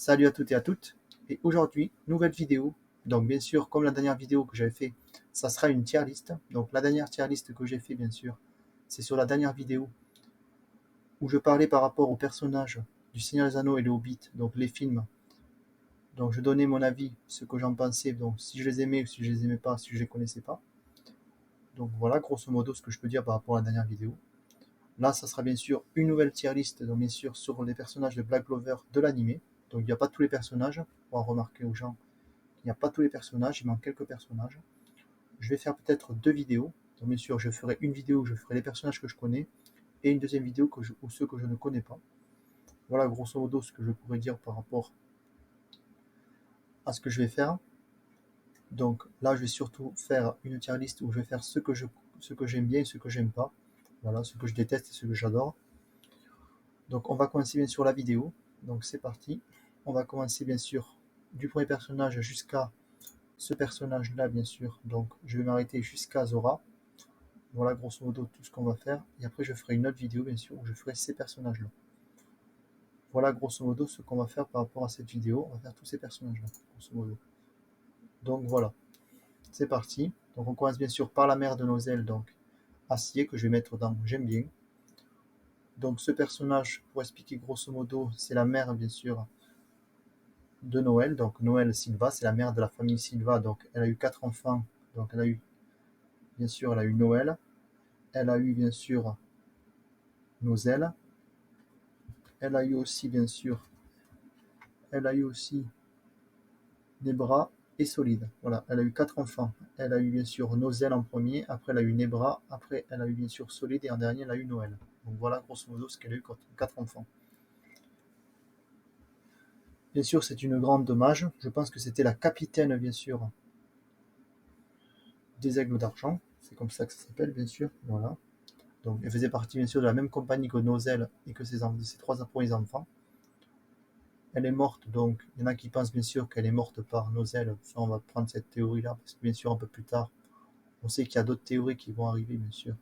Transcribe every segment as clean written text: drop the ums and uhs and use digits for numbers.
Salut à toutes et à toutes. Et aujourd'hui, nouvelle vidéo. Donc bien sûr, comme la dernière vidéo que j'avais fait, ça sera une tier list. Donc la dernière tier list que j'ai fait, bien sûr, c'est sur la dernière vidéo où je parlais par rapport aux personnages du Seigneur des Anneaux et le Hobbit, donc les films. Donc je donnais mon avis, ce que j'en pensais, donc si je les aimais ou si je les aimais pas, si je les connaissais pas. Donc voilà, grosso modo, ce que je peux dire par rapport à la dernière vidéo. Là, ça sera bien sûr une nouvelle tier list, donc bien sûr sur les personnages de Black Clover de l'animé. Donc il n'y a pas tous les personnages, pour en remarquer aux gens. Il n'y a pas tous les personnages, il manque quelques personnages. Je vais faire peut-être deux vidéos. Donc bien sûr, je ferai une vidéo où je ferai les personnages que je connais et une deuxième vidéo où ceux que je ne connais pas. Voilà grosso modo ce que je pourrais dire par rapport à ce que je vais faire. Donc là, je vais surtout faire une tier list où je vais faire ce que j'aime bien et ce que j'aime pas. Voilà, ce que je déteste et ce que j'adore. Donc on va commencer bien sûr la vidéo. Donc c'est parti. On va commencer bien sûr du premier personnage jusqu'à ce personnage-là, bien sûr. Donc je vais m'arrêter jusqu'à Zora. Voilà grosso modo tout ce qu'on va faire. Et après je ferai une autre vidéo, bien sûr, où je ferai ces personnages-là. Voilà grosso modo ce qu'on va faire par rapport à cette vidéo. On va faire tous ces personnages-là, grosso modo. Donc voilà, c'est parti. Donc on commence bien sûr par la mère de Nozel, donc Acier, que je vais mettre dans J'aime bien. Donc ce personnage, pour expliquer grosso modo, c'est la mère, bien sûr, de Noël. Donc Noël Silva, c'est la mère de la famille Silva. Donc elle a eu 4 enfants. Donc elle a eu, bien sûr, elle a eu Noël. Elle a eu, bien sûr, Nozel. Elle a eu aussi, bien sûr, elle a eu aussi Nebra et Solide. Voilà, elle a eu 4 enfants. Elle a eu, bien sûr, Nozel en premier. Après, elle a eu Nebra. Après, elle a eu, bien sûr, Solide. Et en dernier, elle a eu Noël. Donc voilà, grosso modo, ce qu'elle a eu quand 4 enfants. Bien sûr, c'est une grande mage. Je pense que c'était la capitaine, bien sûr, des Aigles d'Argent. C'est comme ça que ça s'appelle, bien sûr. Voilà. Donc, elle faisait partie, bien sûr, de la même compagnie que Nozel et que ses 3 premiers enfants. Elle est morte, donc il y en a qui pensent bien sûr qu'elle est morte par Nozel. Ça, on va prendre cette théorie-là, parce que bien sûr, un peu plus tard, on sait qu'il y a d'autres théories qui vont arriver, bien sûr.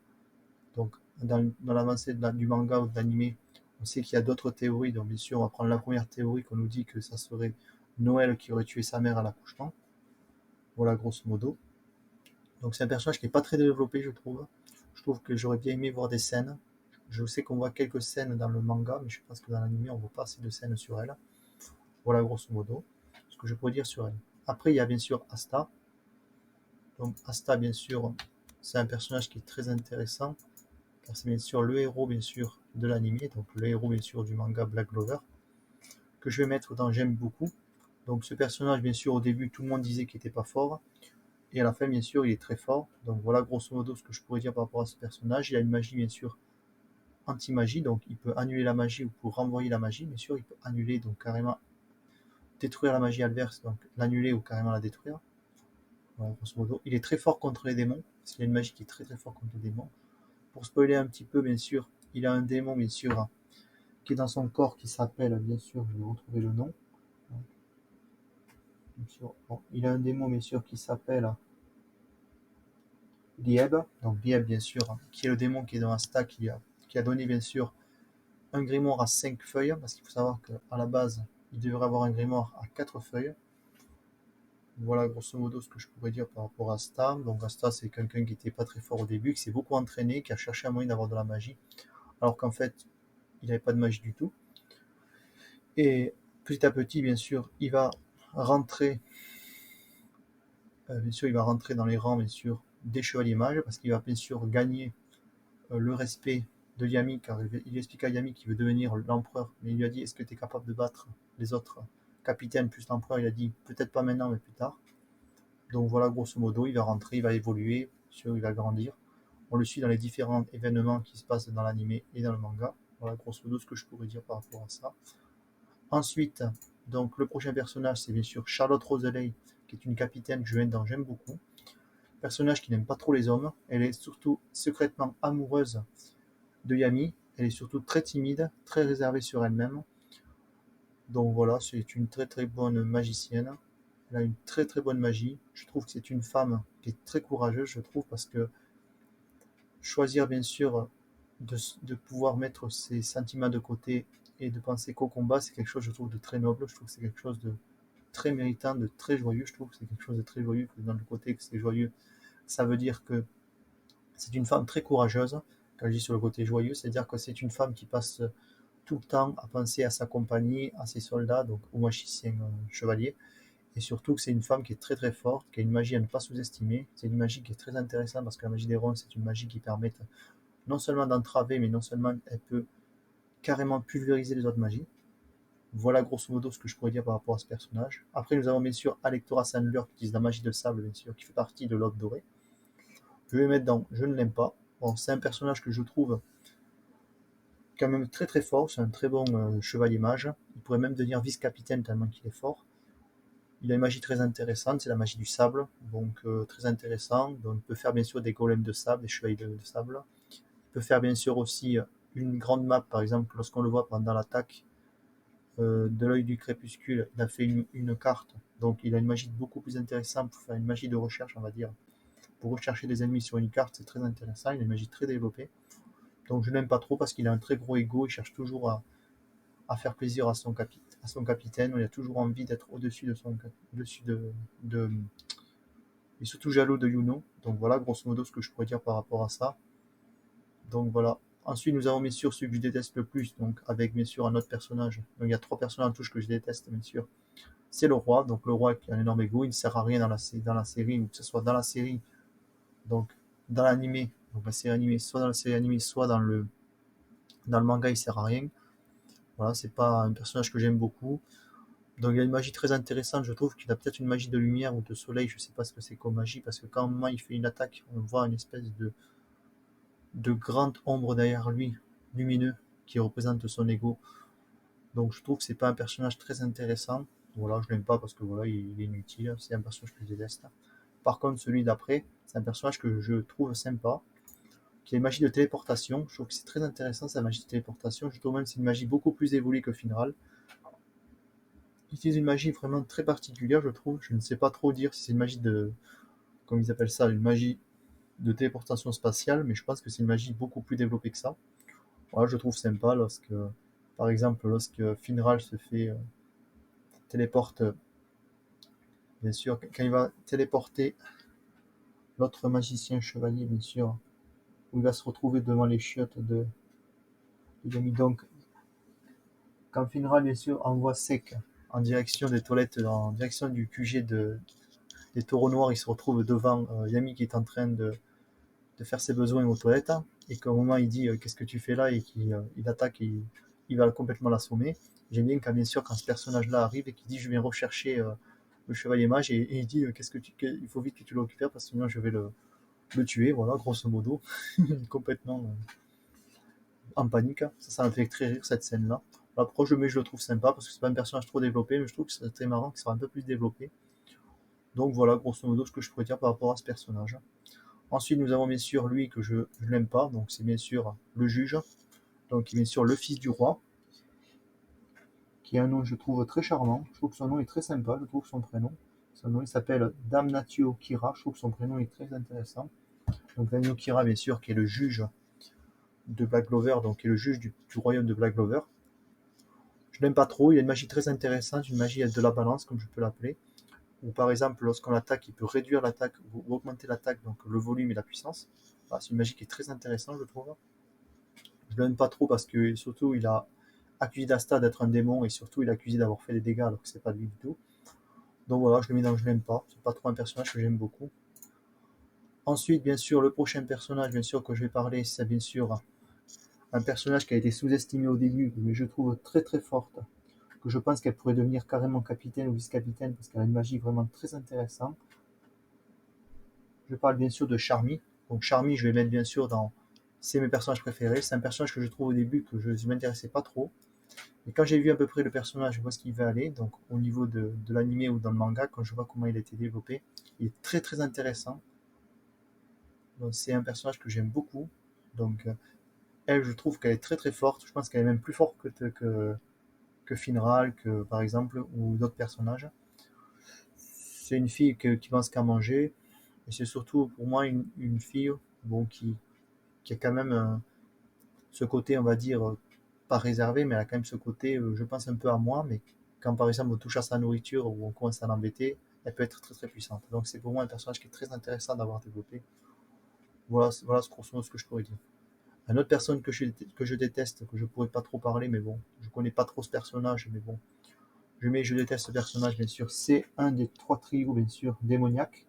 Donc, dans l'avancée du manga ou de l'animé, on sait qu'il y a d'autres théories. Donc, bien sûr, on va prendre la première théorie qu'on nous dit que ça serait Noël qui aurait tué sa mère à l'accouchement. Voilà, grosso modo. Donc, c'est un personnage qui n'est pas très développé, je trouve. Je trouve que j'aurais bien aimé voir des scènes. Je sais qu'on voit quelques scènes dans le manga, mais je pense que dans l'animé, on ne voit pas assez de scènes sur elle. Voilà, grosso modo, ce que je pourrais dire sur elle. Après, il y a bien sûr Asta. Donc, Asta, bien sûr, c'est un personnage qui est très intéressant, car c'est bien sûr le héros, bien sûr, de l'anime, donc le héros, bien sûr, du manga Black Clover, que je vais mettre dans J'aime beaucoup. Donc, ce personnage, bien sûr, au début, tout le monde disait qu'il n'était pas fort, et à la fin, bien sûr, il est très fort. Donc, voilà, grosso modo, ce que je pourrais dire par rapport à ce personnage. Il a une magie, bien sûr, anti-magie, donc il peut annuler la magie ou pour renvoyer la magie, bien sûr, il peut annuler, donc carrément détruire la magie adverse, donc l'annuler ou carrément la détruire. Voilà, grosso modo. Il est très fort contre les démons, parce qu'il a une magie qui est très très fort contre les démons. Pour spoiler un petit peu, bien sûr, il a un démon, bien sûr, qui est dans son corps, qui s'appelle, bien sûr, je vais retrouver le nom. Bien sûr, bon, il a un démon, bien sûr, qui s'appelle Lieb, donc Lieb, bien sûr, qui est le démon qui est dans un stack, qui a donné, bien sûr, un grimoire à 5 feuilles, parce qu'il faut savoir qu'à la base, il devrait avoir un grimoire à 4 feuilles. Voilà grosso modo ce que je pourrais dire par rapport à Asta. Donc Asta, c'est quelqu'un qui n'était pas très fort au début, qui s'est beaucoup entraîné, qui a cherché un moyen d'avoir de la magie, alors qu'en fait, il n'avait pas de magie du tout. Et petit à petit, bien sûr, il va rentrer, dans les rangs, bien sûr, des chevaliers mages, parce qu'il va bien sûr gagner le respect de Yami, car il explique à Yami qu'il veut devenir l'empereur, mais il lui a dit, est-ce que tu es capable de battre les autres capitaines plus l'empereur? Il a dit, peut-être pas maintenant, mais plus tard. Donc voilà, grosso modo, il va rentrer, il va évoluer, il va grandir. On le suit dans les différents événements qui se passent dans l'anime et dans le manga. Voilà, grosso modo, ce que je pourrais dire par rapport à ça. Ensuite, donc le prochain personnage, c'est bien sûr Charlotte Roseley, qui est une capitaine que j'aime beaucoup. Personnage qui n'aime pas trop les hommes. Elle est surtout secrètement amoureuse de Yami. Elle est surtout très timide, très réservée sur elle-même. Donc voilà, c'est une très très bonne magicienne. Elle a une très très bonne magie. Je trouve que c'est une femme qui est très courageuse, je trouve, parce que choisir bien sûr de pouvoir mettre ses sentiments de côté et de penser qu'au combat, c'est quelque chose, je trouve, de très noble. Je trouve que c'est quelque chose de très méritant, de très joyeux. Je trouve que c'est quelque chose de très joyeux. Dans le côté que c'est joyeux, ça veut dire que c'est une femme très courageuse. Quand je dis sur le côté joyeux, c'est-à-dire que c'est une femme qui passe tout le temps à penser à sa compagnie, à ses soldats, donc aux magiciens chevaliers. Et surtout que c'est une femme qui est très très forte, qui a une magie à ne pas sous-estimer. C'est une magie qui est très intéressante parce que la magie des ronds, c'est une magie qui permet non seulement d'entraver, mais non seulement elle peut carrément pulvériser les autres magies. Voilà grosso modo ce que je pourrais dire par rapport à ce personnage. Après, nous avons bien sûr Alectora Sandler qui utilise la magie de sable, bien sûr, qui fait partie de l'Ordre Doré. Je vais mettre dans Je ne l'aime pas. Bon, c'est un personnage que je trouve quand même très très fort. C'est un très bon chevalier mage. Il pourrait même devenir vice-capitaine tellement qu'il est fort. Il a une magie très intéressante, c'est la magie du sable, donc très intéressant. Donc, il peut faire bien sûr des golems de sable, des chevaliers de sable. Il peut faire bien sûr aussi une grande map, par exemple, lorsqu'on le voit pendant l'attaque de l'œil du crépuscule, il a fait une carte. Donc il a une magie beaucoup plus intéressante pour faire une magie de recherche, on va dire. Pour rechercher des ennemis sur une carte, c'est très intéressant. Il a une magie très développée. Donc je n'aime pas trop parce qu'il a un très gros ego. Il cherche toujours à faire plaisir à son capitaine. Il a toujours envie d'être au-dessus de son au-dessus de il est surtout jaloux de Yuno. Donc voilà, grosso modo, ce que je pourrais dire par rapport à ça. Donc voilà. Ensuite, nous avons bien sûr celui que je déteste le plus, donc avec bien sûr un autre personnage. Donc il y a trois personnages en touche que je déteste, bien sûr. C'est le roi, donc le roi qui a un énorme ego, il ne sert à rien dans la série, ou que ce soit dans la série, donc dans l'animé, donc la série animée, soit dans la série animée, soit dans le manga, il sert à rien. Voilà, c'est pas un personnage que j'aime beaucoup. Donc il a une magie très intéressante, je trouve qu'il a peut-être une magie de lumière ou de soleil, je sais pas ce que c'est comme magie, parce que quand moment il fait une attaque, on voit une espèce de grande ombre derrière lui, lumineux, qui représente son ego. Donc je trouve que c'est pas un personnage très intéressant. Voilà, je l'aime pas parce que voilà, il est inutile, c'est un personnage que je déteste. Par contre, celui d'après, c'est un personnage que je trouve sympa, qui a une magie de téléportation. Je trouve que c'est très intéressant sa magie de téléportation. Je trouve même que c'est une magie beaucoup plus évoluée que Finral. Il utilise une magie vraiment très particulière, je trouve. Je ne sais pas trop dire si c'est une magie de, comme ils appellent ça, une magie de téléportation spatiale, mais je pense que c'est une magie beaucoup plus développée que ça. Voilà, je trouve sympa lorsque, par exemple, lorsque Finral se fait téléporte, bien sûr, quand il va téléporter l'autre magicien chevalier, bien sûr, où il va se retrouver devant les chiottes de Yami. Donc, quand Finral, bien sûr, envoie Sek en direction des toilettes, en direction du QG des taureaux noirs, il se retrouve devant Yami qui est en train de faire ses besoins aux toilettes, et qu'au moment il dit qu'est-ce que tu fais là, et qu'il il attaque, et il va complètement l'assommer. J'aime bien quand, bien sûr, quand ce personnage-là arrive et qu'il dit je viens rechercher le chevalier mage, et il dit il faut vite que tu le récupères parce que sinon je vais le tuer, voilà, grosso modo. Complètement en panique. Ça me fait très rire cette scène-là. L'approche, mais je le trouve sympa parce que c'est pas un personnage trop développé, mais je trouve que c'est très marrant qu'il soit un peu plus développé. Donc voilà, grosso modo, ce que je pourrais dire par rapport à ce personnage. Ensuite, nous avons bien sûr lui que je ne l'aime pas, donc c'est bien sûr le juge, donc qui est bien sûr le fils du roi, qui a un nom, je trouve, très charmant. Je trouve que son nom est très sympa, je trouve son prénom. Son nom, il s'appelle Damnatio Kira, je trouve que son prénom est très intéressant. Donc Damnatio Kira, bien sûr, qui est le juge de Black Clover, donc qui est le juge du royaume de Black Clover. Je l'aime pas trop, il a une magie très intéressante, une magie de la balance, comme je peux l'appeler. Ou par exemple, lorsqu'on attaque, il peut réduire l'attaque ou augmenter l'attaque, donc le volume et la puissance. Voilà, c'est une magie qui est très intéressante, je trouve. Je l'aime pas trop parce que surtout il a accusé d'Asta d'être un démon, et surtout il a accusé d'avoir fait des dégâts alors que c'est pas lui du tout. Donc voilà, je le mets dans je l'aime pas. C'est pas trop un personnage que j'aime beaucoup. Ensuite, bien sûr, le prochain personnage, bien sûr, que je vais parler, c'est bien sûr un personnage qui a été sous-estimé au début, mais je trouve très très forte, que je pense qu'elle pourrait devenir carrément capitaine ou vice-capitaine parce qu'elle a une magie vraiment très intéressante. Je parle bien sûr de Charmy. Donc Charmy, je vais mettre bien sûr dans... C'est mes personnages préférés. C'est un personnage que je trouve au début que je ne m'intéressais pas trop. Et quand j'ai vu à peu près le personnage, je vois ce qu'il va aller, donc au niveau de l'animé ou dans le manga, quand je vois comment il a été développé, il est très très intéressant. Donc c'est un personnage que j'aime beaucoup. Donc elle, je trouve qu'elle est très très forte. Je pense qu'elle est même plus forte que Finral, que par exemple, ou d'autres personnages. C'est une fille qui pense qu'à manger. Et c'est surtout pour moi une fille bon, qui a quand même ce côté, on va dire, pas réservée, mais elle a quand même ce côté, je pense un peu à moi, mais quand par exemple on touche à sa nourriture ou on commence à l'embêter, elle peut être très très puissante. Donc c'est pour moi un personnage qui est très intéressant d'avoir développé. Voilà grosso modo ce que je pourrais dire. Une autre personne que je déteste, que je pourrais pas trop parler, mais bon, je connais pas trop ce personnage, mais bon, je déteste ce personnage, bien sûr. C'est un des trois trios, bien sûr, démoniaques.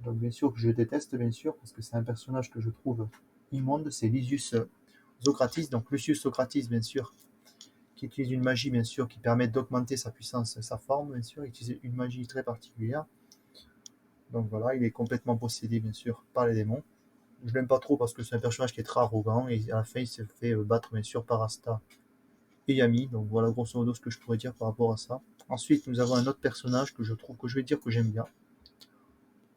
Donc, bien sûr, que je déteste, bien sûr, parce que c'est un personnage que je trouve immonde. C'est Lysius Socrates. Donc, Lucius Socrates, bien sûr, qui utilise une magie, bien sûr, qui permet d'augmenter sa puissance, sa forme, bien sûr. Il utilise une magie très particulière. Donc, voilà, il est complètement possédé, bien sûr, par les démons. Je l'aime pas trop parce que c'est un personnage qui est très arrogant et à la fin, il se fait battre, bien sûr, par Asta et Yami. Donc, voilà, grosso modo, ce que je pourrais dire par rapport à ça. Ensuite, nous avons un autre personnage que je trouve, que je vais dire que j'aime bien.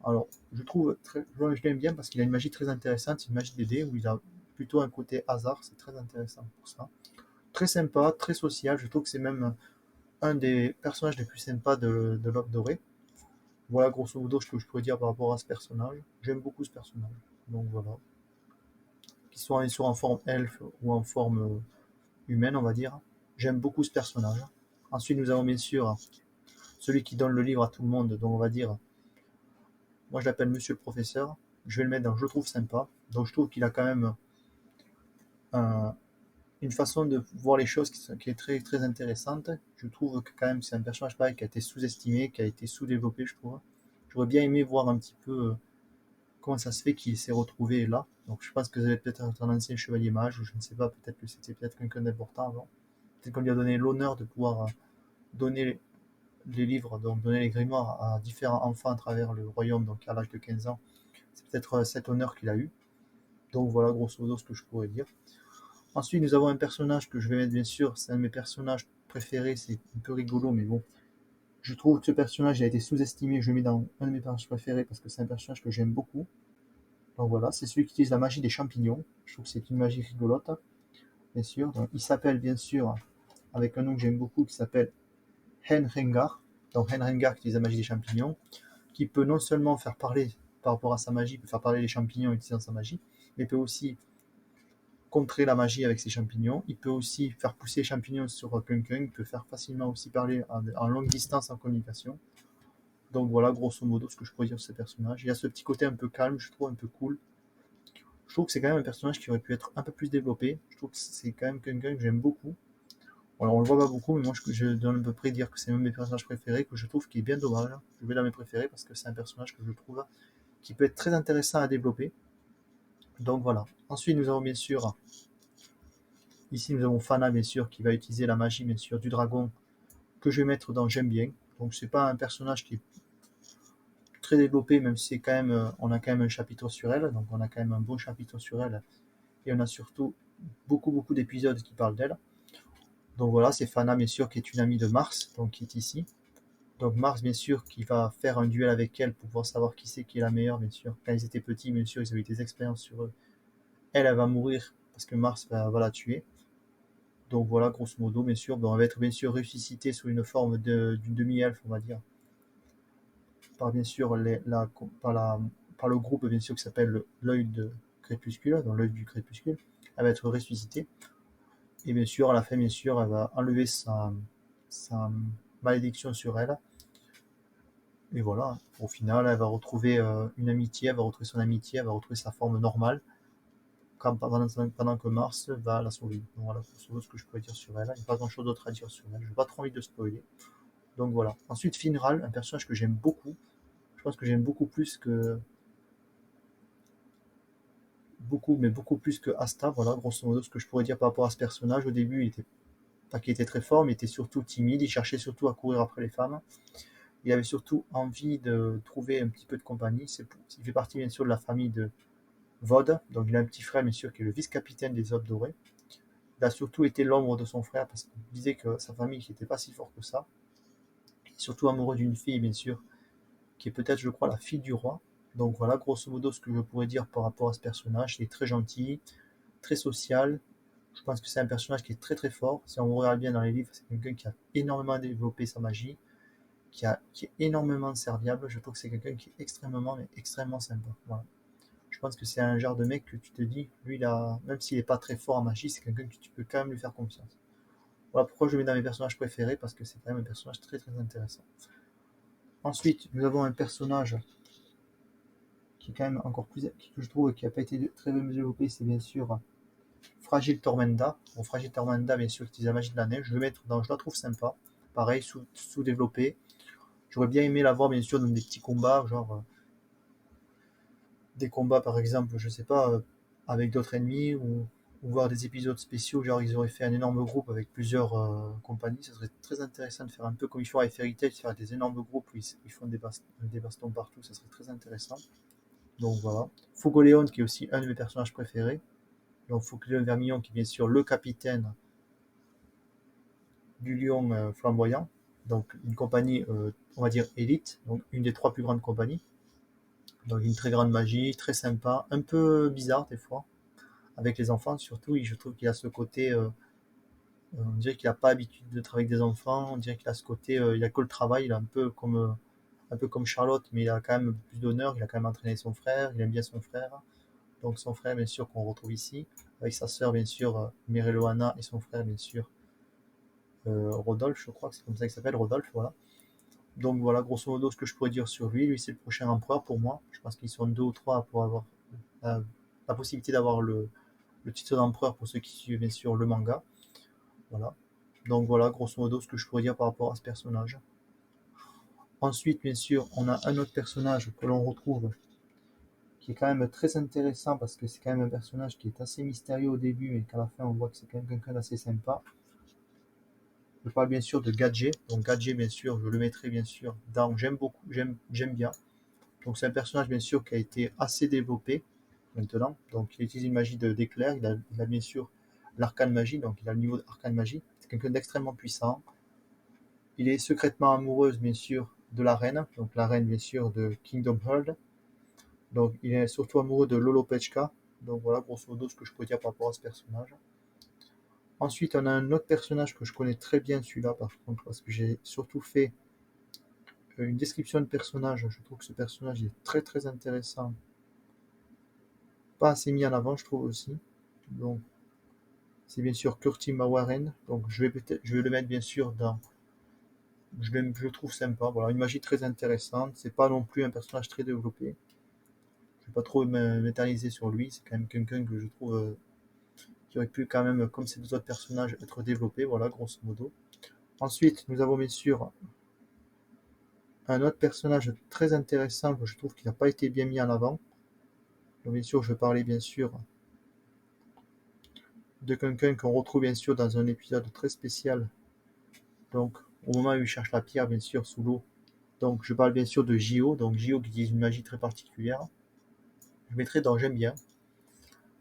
Alors, je l'aime bien parce qu'il a une magie très intéressante, c'est une magie des dés où il a plutôt un côté hasard, c'est très intéressant pour ça. Très sympa, très social, je trouve que c'est même un des personnages les plus sympas de l'Orbe Doré. Voilà grosso modo ce que je pourrais dire par rapport à ce personnage. J'aime beaucoup ce personnage. Donc voilà. Qu'il soit en forme elfe ou en forme humaine, on va dire. J'aime beaucoup ce personnage. Ensuite, nous avons bien sûr celui qui donne le livre à tout le monde, donc on va dire, moi je l'appelle Monsieur le Professeur. Je vais le mettre dans Je trouve sympa. Donc je trouve qu'il a quand même un- une façon de voir les choses qui est très, très intéressante. Je trouve que quand même c'est un personnage pareil qui a été sous-estimé, qui a été sous-développé, je trouve. J'aurais bien aimé voir un petit peu comment ça se fait qu'il s'est retrouvé là. Donc je pense que ça va peut-être un ancien chevalier mage, ou je ne sais pas, peut-être que c'était peut-être quelqu'un d'important avant. Peut-être qu'on lui a donné l'honneur de pouvoir donner les livres, donc donner les grimoires à différents enfants à travers le royaume, donc à l'âge de 15 ans. C'est peut-être cet honneur qu'il a eu. Donc voilà grosso modo ce que je pourrais dire. Ensuite, nous avons un personnage que je vais mettre bien sûr, c'est un de mes personnages préférés, c'est un peu rigolo, mais bon. Je trouve que ce personnage a été sous-estimé, je le mets dans un de mes personnages préférés parce que c'est un personnage que j'aime beaucoup. Donc voilà, c'est celui qui utilise la magie des champignons. Je trouve que c'est une magie rigolote, bien sûr. Donc, il s'appelle bien sûr, avec un nom que j'aime beaucoup, qui s'appelle Henrengar. Donc Henrengar qui utilise la magie des champignons, qui peut non seulement faire parler par rapport à sa magie, peut faire parler les champignons en utilisant sa magie, mais peut aussi contrer la magie avec ses champignons. Il peut aussi faire pousser les champignons sur quelqu'un. Il peut faire facilement aussi parler en longue distance en communication. Donc voilà, grosso modo, ce que je pourrais dire sur ce personnage. Il y a ce petit côté un peu calme, je trouve, un peu cool. Je trouve que c'est quand même un personnage qui aurait pu être un peu plus développé. Je trouve que c'est quand même quelqu'un que j'aime beaucoup. Alors on le voit pas beaucoup, mais moi je dois à peu près dire que c'est un de mes personnages préférés, que je trouve qui est bien dommage. Je vais dans mes préférés parce que c'est un personnage que je trouve qui peut être très intéressant à développer. Donc voilà. Ensuite, nous avons bien sûr ici, nous avons Fana, bien sûr, qui va utiliser la magie, bien sûr, du dragon, que je vais mettre dans J'aime bien. Donc, c'est pas un personnage qui est très développé, même si c'est quand même, on a quand même un chapitre sur elle. Donc, on a quand même un bon chapitre sur elle. Et on a surtout beaucoup d'épisodes qui parlent d'elle. Donc, voilà, c'est Fana, bien sûr, qui est une amie de Mars, donc qui est ici. Donc, Mars, bien sûr, qui va faire un duel avec elle pour pouvoir savoir qui c'est qui est la meilleure, bien sûr. Quand ils étaient petits, bien sûr, ils avaient des expériences sur eux. Elle va mourir parce que Mars va la tuer. Donc voilà, grosso modo, bien sûr, on va être bien sûr ressuscité sous une forme d'une demi-elfe, on va dire, par bien sûr par, par le groupe bien sûr qui s'appelle l'œil de crépuscule, dans l'œil du crépuscule. Elle va être ressuscitée. Et bien sûr, à la fin, bien sûr, elle va enlever sa malédiction sur elle. Et voilà, au final, elle va retrouver une amitié, elle va retrouver son amitié, elle va retrouver sa forme normale, pendant que Mars va la sauver. Donc voilà, c'est ce que je pourrais dire sur elle. Il n'y a pas grand chose d'autre à dire sur elle. Je n'ai pas trop envie de spoiler. Donc voilà. Ensuite, Finral, un personnage que j'aime beaucoup. Je pense que j'aime beaucoup plus que. Beaucoup plus que Asta. Voilà, grosso modo, ce que je pourrais dire par rapport à ce personnage. Au début, il était pas qu'il était très fort, mais il était surtout timide. Il cherchait surtout à courir après les femmes. Il avait surtout envie de trouver un petit peu de compagnie. Il fait partie, bien sûr, de la famille de Vod. Donc il a un petit frère, bien sûr, qui est le vice-capitaine des Aubes Dorées. Il a surtout été l'ombre de son frère parce qu'il disait que sa famille n'était pas si forte que ça. Il est surtout amoureux d'une fille, bien sûr, qui est peut-être, je crois, la fille du roi. Donc voilà, grosso modo, ce que je pourrais dire par rapport à ce personnage. Il est très gentil, très social. Je pense que c'est un personnage qui est très très fort. Si on regarde bien dans les livres, c'est quelqu'un qui a énormément développé sa magie, qui est énormément serviable. Je trouve que c'est quelqu'un qui est extrêmement, mais extrêmement sympa. Voilà. Je pense que c'est un genre de mec que tu te dis, lui, même s'il n'est pas très fort en magie, c'est quelqu'un que tu peux quand même lui faire confiance. Voilà pourquoi je le mets dans mes personnages préférés, parce que c'est quand même un personnage très très intéressant. Ensuite, nous avons un personnage qui est quand même encore plus, que je trouve qui n'a pas été très bien développé, c'est bien sûr Fragile Tormenta. Bon, Fragile Tormenta, bien sûr, utilise la magie de la neige. Je la trouve sympa. Pareil, sous-développé. J'aurais bien aimé la voir, bien sûr, dans des petits combats, genre des combats, par exemple, je sais pas, avec d'autres ennemis, ou voir des épisodes spéciaux, genre ils auraient fait un énorme groupe avec plusieurs compagnies. Ça serait très intéressant de faire un peu comme ils font avec Fairy Tail, de faire des énormes groupes où ils font des bastons partout. Ça serait très intéressant. Donc voilà. Fugoleon, qui est aussi un de mes personnages préférés. Donc Fugoleon Vermillon, qui est bien sûr le capitaine du lion flamboyant, donc une compagnie, on va dire élite, donc une des 3 plus grandes compagnies, donc une très grande magie, très sympa, un peu bizarre des fois, avec les enfants surtout, je trouve qu'il a ce côté, on dirait qu'il n'a pas l'habitude de travailler avec des enfants, on dirait qu'il a ce côté, il a que le travail, il est un peu comme Charlotte, mais il a quand même plus d'honneur, il a quand même entraîné son frère, il aime bien son frère, donc son frère bien sûr qu'on retrouve ici, avec sa sœur bien sûr, Mereloana, et son frère bien sûr, Rodolphe, je crois que c'est comme ça qu'il s'appelle, Rodolphe, voilà. Donc voilà, grosso modo, ce que je pourrais dire sur lui. Lui, c'est le prochain empereur pour moi. Je pense qu'ils sont 2 ou 3 pour avoir la, la possibilité d'avoir le titre d'empereur pour ceux qui suivent bien sûr le manga. Voilà. Donc voilà, grosso modo, ce que je pourrais dire par rapport à ce personnage. Ensuite, bien sûr, on a un autre personnage que l'on retrouve qui est quand même très intéressant parce que c'est quand même un personnage qui est assez mystérieux au début, mais qu'à la fin, on voit que c'est quand même quelqu'un d'assez sympa. Je parle bien sûr de Gadget. Donc Gadget, bien sûr, je le mettrai bien sûr dans j'aime beaucoup, j'aime bien. Donc c'est un personnage bien sûr qui a été assez développé maintenant. Donc il utilise une magie d'éclair. Il a bien sûr l'arcane magie, donc il a le niveau d'arcane magie. C'est quelqu'un d'extrêmement puissant. Il est secrètement amoureuse bien sûr de la reine, donc la reine bien sûr de Kingdom Hearts. Donc il est surtout amoureux de Lolo Pechka. Donc voilà grosso modo ce que je peux dire par rapport à ce personnage. Ensuite on a un autre personnage que je connais très bien celui-là par contre parce que j'ai surtout fait une description de personnage. Je trouve que ce personnage est très très intéressant, pas assez mis en avant, je trouve aussi. Donc, c'est bien sûr Curtima Warren. Donc, je vais le mettre bien sûr dans. Je le trouve sympa. Voilà, une magie très intéressante. C'est pas non plus un personnage très développé. Je vais pas trop m'éterniser sur lui. C'est quand même quelqu'un que je trouve qui aurait pu quand même, comme ces 2 autres personnages, être développé. Voilà, grosso modo. Ensuite, nous avons bien sûr un autre personnage très intéressant que je trouve qui n'a pas été bien mis en avant. Donc, bien sûr, je parlais bien sûr de quelqu'un qu'on retrouve bien sûr dans un épisode très spécial. Donc, au moment où il cherche la pierre, bien sûr, sous l'eau. Donc, je parle bien sûr de Gio. Donc, Gio qui utilise une magie très particulière. Je mettrai dans J'aime bien.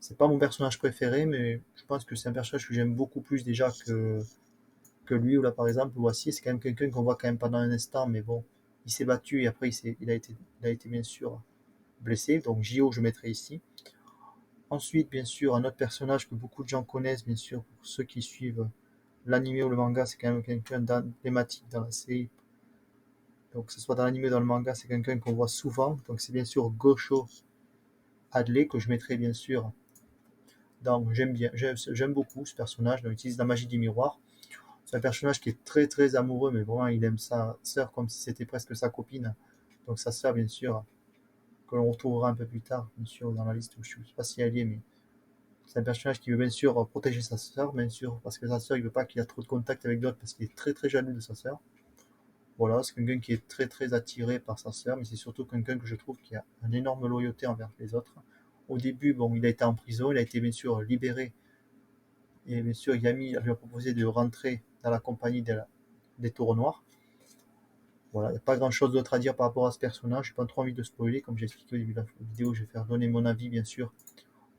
C'est pas mon personnage préféré, mais je pense que c'est un personnage que j'aime beaucoup plus déjà que lui. Ou là, par exemple, voici, c'est quand même quelqu'un qu'on voit quand même pendant un instant, mais bon, il s'est battu et après, il a été bien sûr blessé. Donc, Gio, je mettrai ici. Ensuite, bien sûr, un autre personnage que beaucoup de gens connaissent, bien sûr, pour ceux qui suivent l'anime ou le manga, c'est quand même quelqu'un d'emblématique dans la série. Donc, que ce soit dans l'anime ou dans le manga, c'est quelqu'un qu'on voit souvent. Donc, c'est bien sûr Gosho Hadley, que je mettrai bien sûr dans j'aime beaucoup ce personnage. Donc, il utilise la magie du miroir. C'est un personnage qui est très très amoureux, mais vraiment, il aime sa sœur comme si c'était presque sa copine. Donc, sa sœur, bien sûr, que l'on retrouvera un peu plus tard, bien sûr, dans la liste où je ne sais pas si elle y est, mais c'est un personnage qui veut bien sûr protéger sa sœur, bien sûr, parce que sa sœur, il veut pas qu'il ait trop de contact avec d'autres, parce qu'il est très très jaloux de sa sœur. Voilà, c'est quelqu'un qui est très très attiré par sa sœur, mais c'est surtout quelqu'un que je trouve qui a une énorme loyauté envers les autres. Au début, bon, il a été en prison, il a été bien sûr libéré, et bien sûr, Yami lui a proposé de rentrer dans la compagnie des Taureaux Noirs. Voilà, il n'y a pas grand chose d'autre à dire par rapport à ce personnage, je n'ai pas trop envie de spoiler, comme j'ai expliqué au début de la vidéo, je vais faire donner mon avis bien sûr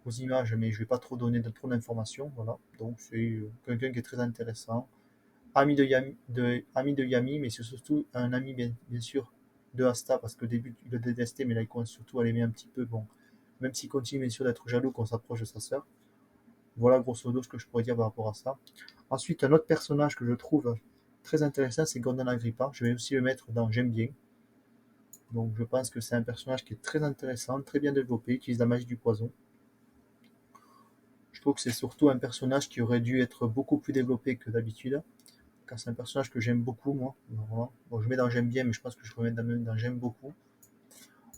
aux images, mais je ne vais pas trop donner trop d'informations. Voilà, donc c'est quelqu'un qui est très intéressant. Ami de Yami, mais c'est surtout un ami bien sûr de Asta, parce qu'au début il le détestait, mais là il commence surtout à l'aimer un petit peu. Bon, même s'il continue bien sûr d'être jaloux qu'on s'approche de sa sœur. Voilà grosso modo ce que je pourrais dire par rapport à ça. Ensuite, un autre personnage que je trouve très intéressant, c'est Gordon Agrippa. Je vais aussi le mettre dans J'aime bien. Donc je pense que c'est un personnage qui est très intéressant, très bien développé, qui utilise la magie du poison. Je trouve que c'est surtout un personnage qui aurait dû être beaucoup plus développé que d'habitude, car c'est un personnage que j'aime beaucoup, moi. Voilà. Bon, je mets dans j'aime bien, mais je pense que je pourrais mettre dans j'aime beaucoup.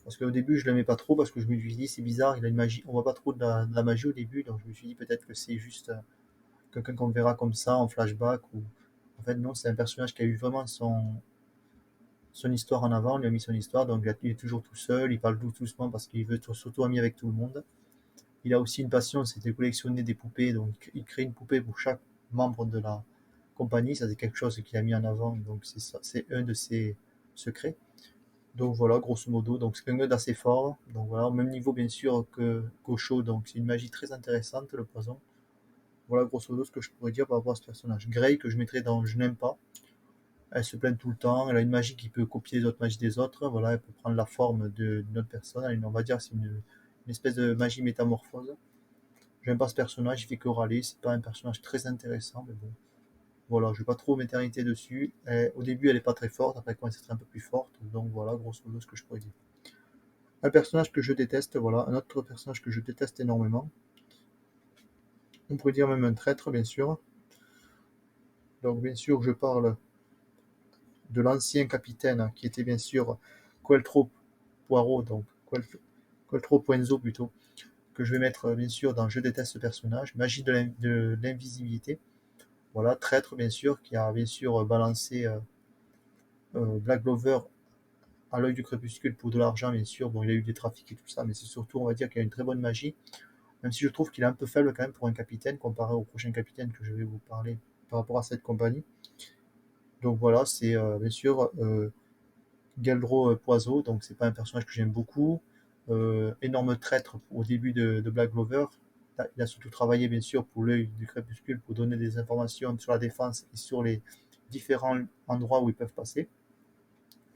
Parce qu'au début, je l'aimais pas trop, parce que je me suis dit, c'est bizarre, il a une magie. On voit pas trop de la magie au début, donc je me suis dit peut-être que c'est juste quelqu'un qu'on verra comme ça en flashback. Ou... En fait, non, c'est un personnage qui a eu vraiment son histoire en avant, on lui a mis son histoire, donc il est toujours tout seul, il parle doucement parce qu'il veut être surtout ami avec tout le monde. Il a aussi une passion, c'est de collectionner des poupées, donc il crée une poupée pour chaque membre de la compagnie, ça c'est quelque chose qu'il a mis en avant, donc c'est un de ses secrets. Donc voilà, grosso modo, donc c'est quelqu'un d'assez fort, donc voilà, au même niveau bien sûr que Gosho, donc c'est une magie très intéressante le poison. Voilà grosso modo ce que je pourrais dire par rapport à ce personnage. Grey que je mettrais dans je n'aime pas, elle se plaint tout le temps, elle a une magie qui peut copier les autres magies des autres, voilà, elle peut prendre la forme d'une autre personne, on va dire que c'est une espèce de magie métamorphose. J'aime pas ce personnage, il fait que râler, c'est pas un personnage très intéressant, mais bon. Voilà, je vais pas trop m'éterniser dessus. Au début, elle est pas très forte, après, elle commence à être un peu plus forte, donc voilà, grosso modo, ce que je pourrais dire. Un personnage que je déteste, voilà, un autre personnage que je déteste énormément. On pourrait dire même un traître, bien sûr. Donc, bien sûr, je parle de l'ancien capitaine qui était bien sûr Queltro Poirot, donc Queltro Puenzo plutôt, que je vais mettre bien sûr dans Je déteste ce personnage. Magie de l'invisibilité. Voilà, traître bien sûr, qui a bien sûr balancé Black Clover à l'œil du crépuscule pour de l'argent, bien sûr. Bon, il a eu des trafics et tout ça, mais c'est surtout, on va dire, qu'il a une très bonne magie. Même si je trouve qu'il est un peu faible quand même pour un capitaine, comparé au prochain capitaine que je vais vous parler par rapport à cette compagnie. Donc voilà, c'est bien sûr Geldro Poiseau, donc c'est pas un personnage que j'aime beaucoup. Énorme traître au début de Black Clover. Il a surtout travaillé bien sûr pour l'œil du crépuscule pour donner des informations sur la défense et sur les différents endroits où ils peuvent passer.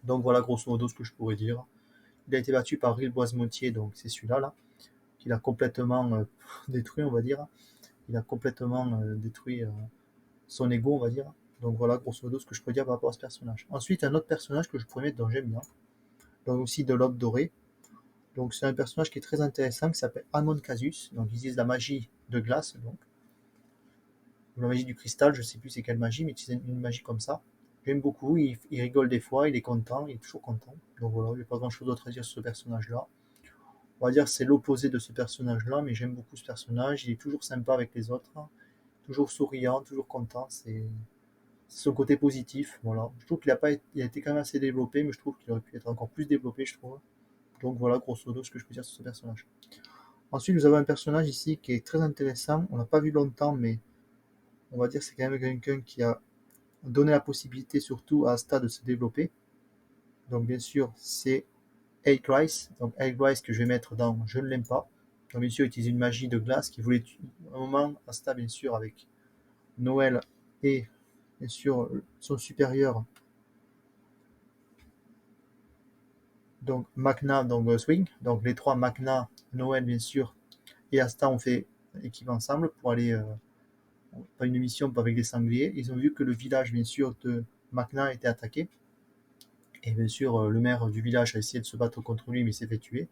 Donc voilà grosso modo ce que je pourrais dire. Il a été battu par Ril Boismontier, donc c'est celui-là là, qu'il a complètement détruit, on va dire. Il a complètement détruit son ego, on va dire. Donc voilà grosso modo ce que je pourrais dire par rapport à ce personnage. Ensuite, un autre personnage que je pourrais mettre dans J'aime bien, donc aussi de l'Aube dorée. Donc c'est un personnage qui est très intéressant qui s'appelle Amon Casus. Donc ils utilisent la magie de glace, donc ou la magie du cristal, je sais plus c'est quelle magie, mais ils utilisent une magie comme ça. J'aime beaucoup, il rigole des fois, il est content, il est toujours content. Donc voilà, il n'y a pas grand chose d'autre à dire sur ce personnage-là. On va dire que c'est l'opposé de ce personnage-là, mais j'aime beaucoup ce personnage. Il est toujours sympa avec les autres, toujours souriant, toujours content. C'est son côté positif. Voilà. Je trouve qu'il a pas été, il a été quand même assez développé, mais je trouve qu'il aurait pu être encore plus développé, je trouve. Donc voilà, grosso modo, ce que je peux dire sur ce personnage. Ensuite, nous avons un personnage ici qui est très intéressant. On l'a pas vu longtemps, mais on va dire que c'est quand même quelqu'un qui a donné la possibilité surtout à Asta de se développer. Donc bien sûr, c'est Egg Rice. Donc Egg Rice que je vais mettre dans Je ne l'aime pas. Donc bien sûr, il utilise une magie de glace qui voulait un moment, Asta bien sûr, avec Noël et bien sûr son supérieur, donc Macna, donc Swing. Donc les trois Macna, Noël bien sûr, et Asta ont fait équipe ensemble pour aller, pas une mission, pas avec des sangliers. Ils ont vu que le village bien sûr de Macna était attaqué. Et bien sûr, le maire du village a essayé de se battre contre lui, mais il s'est fait tuer.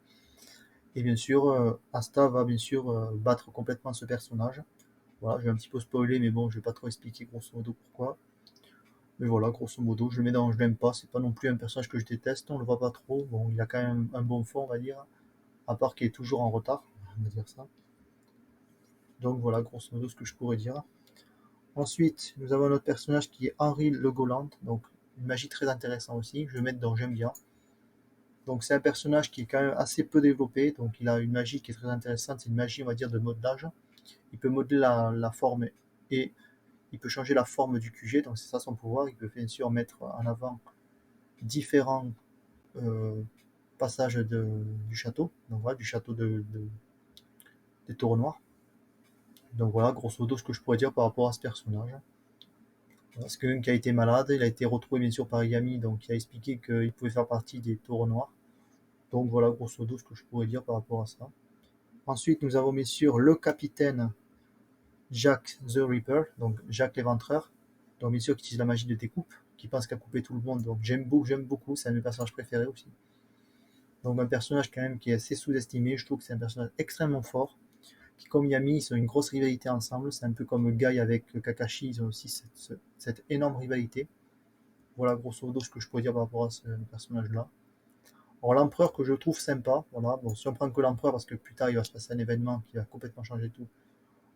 Et bien sûr, Asta va bien sûr battre complètement ce personnage. Voilà, je vais un petit peu spoiler, mais bon, je vais pas trop expliquer grosso modo pourquoi. Mais voilà, grosso modo, je le mets dans je l'aime pas. C'est pas non plus un personnage que je déteste, on le voit pas trop. Bon, il a quand même un bon fond, on va dire. À part qu'il est toujours en retard, on va dire ça. Donc voilà, grosso modo, ce que je pourrais dire. Ensuite, nous avons un autre personnage qui est Henri Le Goland. Donc, une magie très intéressante aussi. Je vais le mettre dans j'aime bien. Donc c'est un personnage qui est quand même assez peu développé, donc il a une magie qui est très intéressante, c'est une magie on va dire de modelage. Il peut modeler la forme et il peut changer la forme du QG, donc c'est ça son pouvoir. Il peut bien sûr mettre en avant différents euh, passages du château, donc voilà, du château des taureaux noirs. Donc voilà, grosso modo ce que je pourrais dire par rapport à ce personnage. Parce que qui a été malade, il a été retrouvé bien sûr par Yami, donc il a expliqué qu'il pouvait faire partie des taureaux noirs. Donc voilà, grosso modo ce que je pourrais dire par rapport à ça. Ensuite, nous avons bien sûr le capitaine Jack the Ripper, donc Jack l'éventreur, donc bien sûr qui utilise la magie de découpe, qui pense qu'à couper tout le monde, donc j'aime beaucoup, c'est un de mes personnages préférés aussi. Donc un personnage quand même qui est assez sous-estimé. Je trouve que c'est un personnage extrêmement fort. Qui, comme Yami, ils ont une grosse rivalité ensemble. C'est un peu comme Guy avec Kakashi, ils ont aussi cette énorme rivalité. Voilà grosso modo ce que je pourrais dire par rapport à ce personnage-là. Alors l'empereur que je trouve sympa, voilà, bon si on prend que l'empereur parce que plus tard il va se passer un événement qui va complètement changer tout.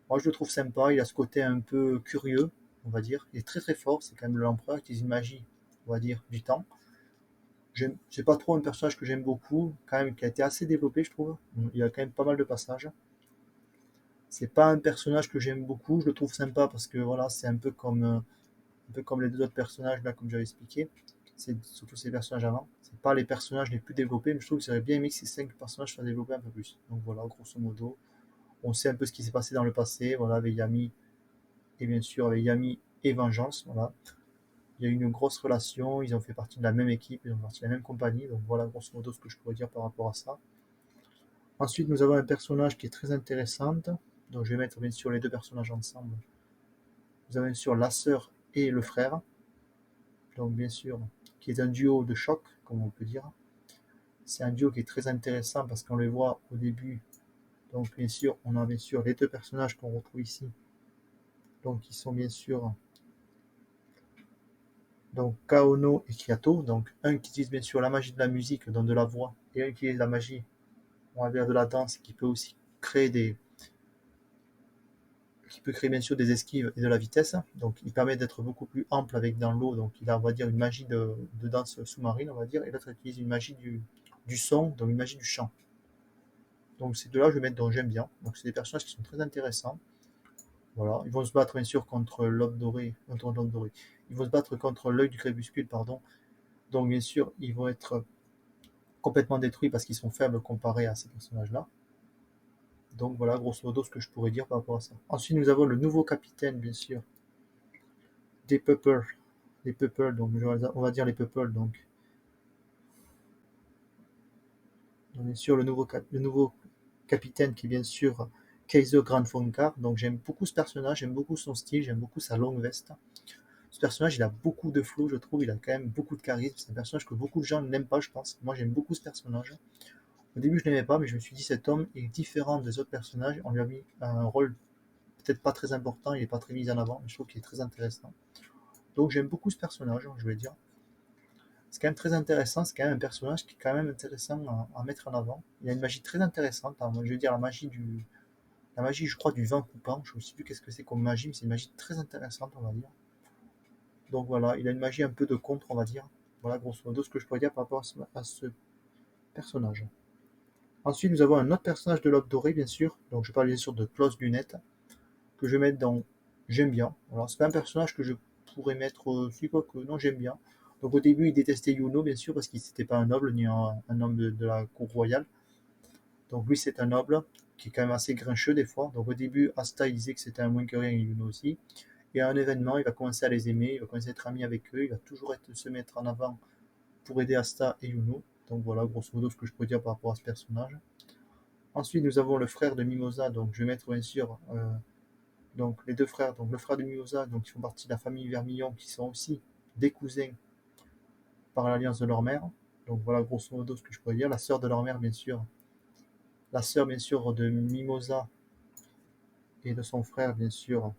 Moi je le trouve sympa, il a ce côté un peu curieux, on va dire. Il est très très fort, c'est quand même l'empereur qui utilise une magie, on va dire, du temps. C'est pas trop un personnage que j'aime beaucoup, quand même, qui a été assez développé, je trouve. Il y a quand même pas mal de passages. C'est pas un personnage que j'aime beaucoup, je le trouve sympa parce que voilà, c'est un peu comme les deux autres personnages là, comme j'avais expliqué. C'est surtout ces personnages avant. C'est pas les personnages les plus développés, mais je trouve que j'aurais bien aimé que ces 5 personnages soient développés un peu plus. Donc voilà, grosso modo, on sait un peu ce qui s'est passé dans le passé, voilà, avec Yami et bien sûr avec Yami et Vengeance, voilà. Il y a eu une grosse relation, ils ont fait partie de la même équipe, ils ont fait partie de la même compagnie, donc voilà grosso modo ce que je pourrais dire par rapport à ça. Ensuite, nous avons un personnage qui est très intéressant, donc je vais mettre bien sûr les deux personnages ensemble. Nous avons bien sûr la sœur et le frère, donc bien sûr, qui est un duo de choc, comme on peut dire. C'est un duo qui est très intéressant parce qu'on les voit au début. Donc bien sûr, on a bien sûr les deux personnages qu'on retrouve ici. Donc qui sont bien sûr donc Kaono et Kyato. Donc un qui utilise bien sûr la magie de la musique, donc de la voix, et un qui utilise la magie, on va dire de la danse, qui peut aussi créer qui peut créer bien sûr des esquives et de la vitesse. Donc il permet d'être beaucoup plus ample avec dans l'eau. Donc il a on va dire une magie de danse sous-marine, on va dire, et l'autre utilise une magie du son, donc une magie du chant. Donc ces deux-là, je vais mettre dont j'aime bien. Donc c'est des personnages qui sont très intéressants. Voilà, ils vont se battre bien sûr contre l'homme doré, contre l'homme doré. Ils vont se battre contre l'œil du crépuscule, pardon. Donc bien sûr, ils vont être complètement détruits parce qu'ils sont faibles comparés à ces personnages-là. Donc voilà, grosso modo, ce que je pourrais dire par rapport à ça. Ensuite, nous avons le nouveau capitaine, bien sûr, des Purple. Les Purple, donc on va dire les Purple, donc bien sûr le nouveau capitaine qui est bien sûr Keizo Grand Fonkar. Donc j'aime beaucoup ce personnage, j'aime beaucoup son style, j'aime beaucoup sa longue veste. Ce personnage, il a beaucoup de flow, je trouve. Il a quand même beaucoup de charisme. C'est un personnage que beaucoup de gens n'aiment pas, je pense. Moi, j'aime beaucoup ce personnage. Au début, je ne l'aimais pas, mais je me suis dit, cet homme est différent des autres personnages. On lui a mis un rôle peut-être pas très important, il n'est pas très mis en avant, mais je trouve qu'il est très intéressant. Donc, j'aime beaucoup ce personnage, je vais dire. C'est quand même très intéressant. C'est quand même un personnage qui est quand même intéressant à mettre en avant. Il a une magie très intéressante. Je veux dire, la magie, je crois, du vent coupant. Je ne sais plus qu'est-ce que c'est comme magie, mais c'est une magie très intéressante, on va dire. Donc voilà, il a une magie un peu de contre, on va dire. Voilà, grosso modo, ce que je pourrais dire par rapport à ce personnage. Ensuite, nous avons un autre personnage de l'Aube doré, bien sûr. Donc je parle bien sûr de Klaus Lunette, que je vais mettre dans j'aime bien. Alors c'est pas un personnage que je pourrais mettre, si quoi que non, j'aime bien. Donc au début, il détestait Yuno, bien sûr, parce qu'il n'était pas un noble, ni un homme de la cour royale. Donc lui, c'est un noble, qui est quand même assez grincheux des fois. Donc au début, Asta, il disait que c'était un moins que rien, et Yuno aussi. Et à un événement, il va commencer à les aimer, il va commencer à être ami avec eux, il va toujours se mettre en avant pour aider Asta et Yuno. Donc voilà, grosso modo, ce que je peux dire par rapport à ce personnage. Ensuite, nous avons le frère de Mimosa, donc je vais mettre bien sûr donc les deux frères, donc le frère de Mimosa, donc qui font partie de la famille Vermillon, qui sont aussi des cousins par l'alliance de leur mère. Donc voilà, grosso modo, ce que je pourrais dire. La sœur de leur mère, bien sûr. La sœur, bien sûr, de Mimosa et de son frère, bien sûr.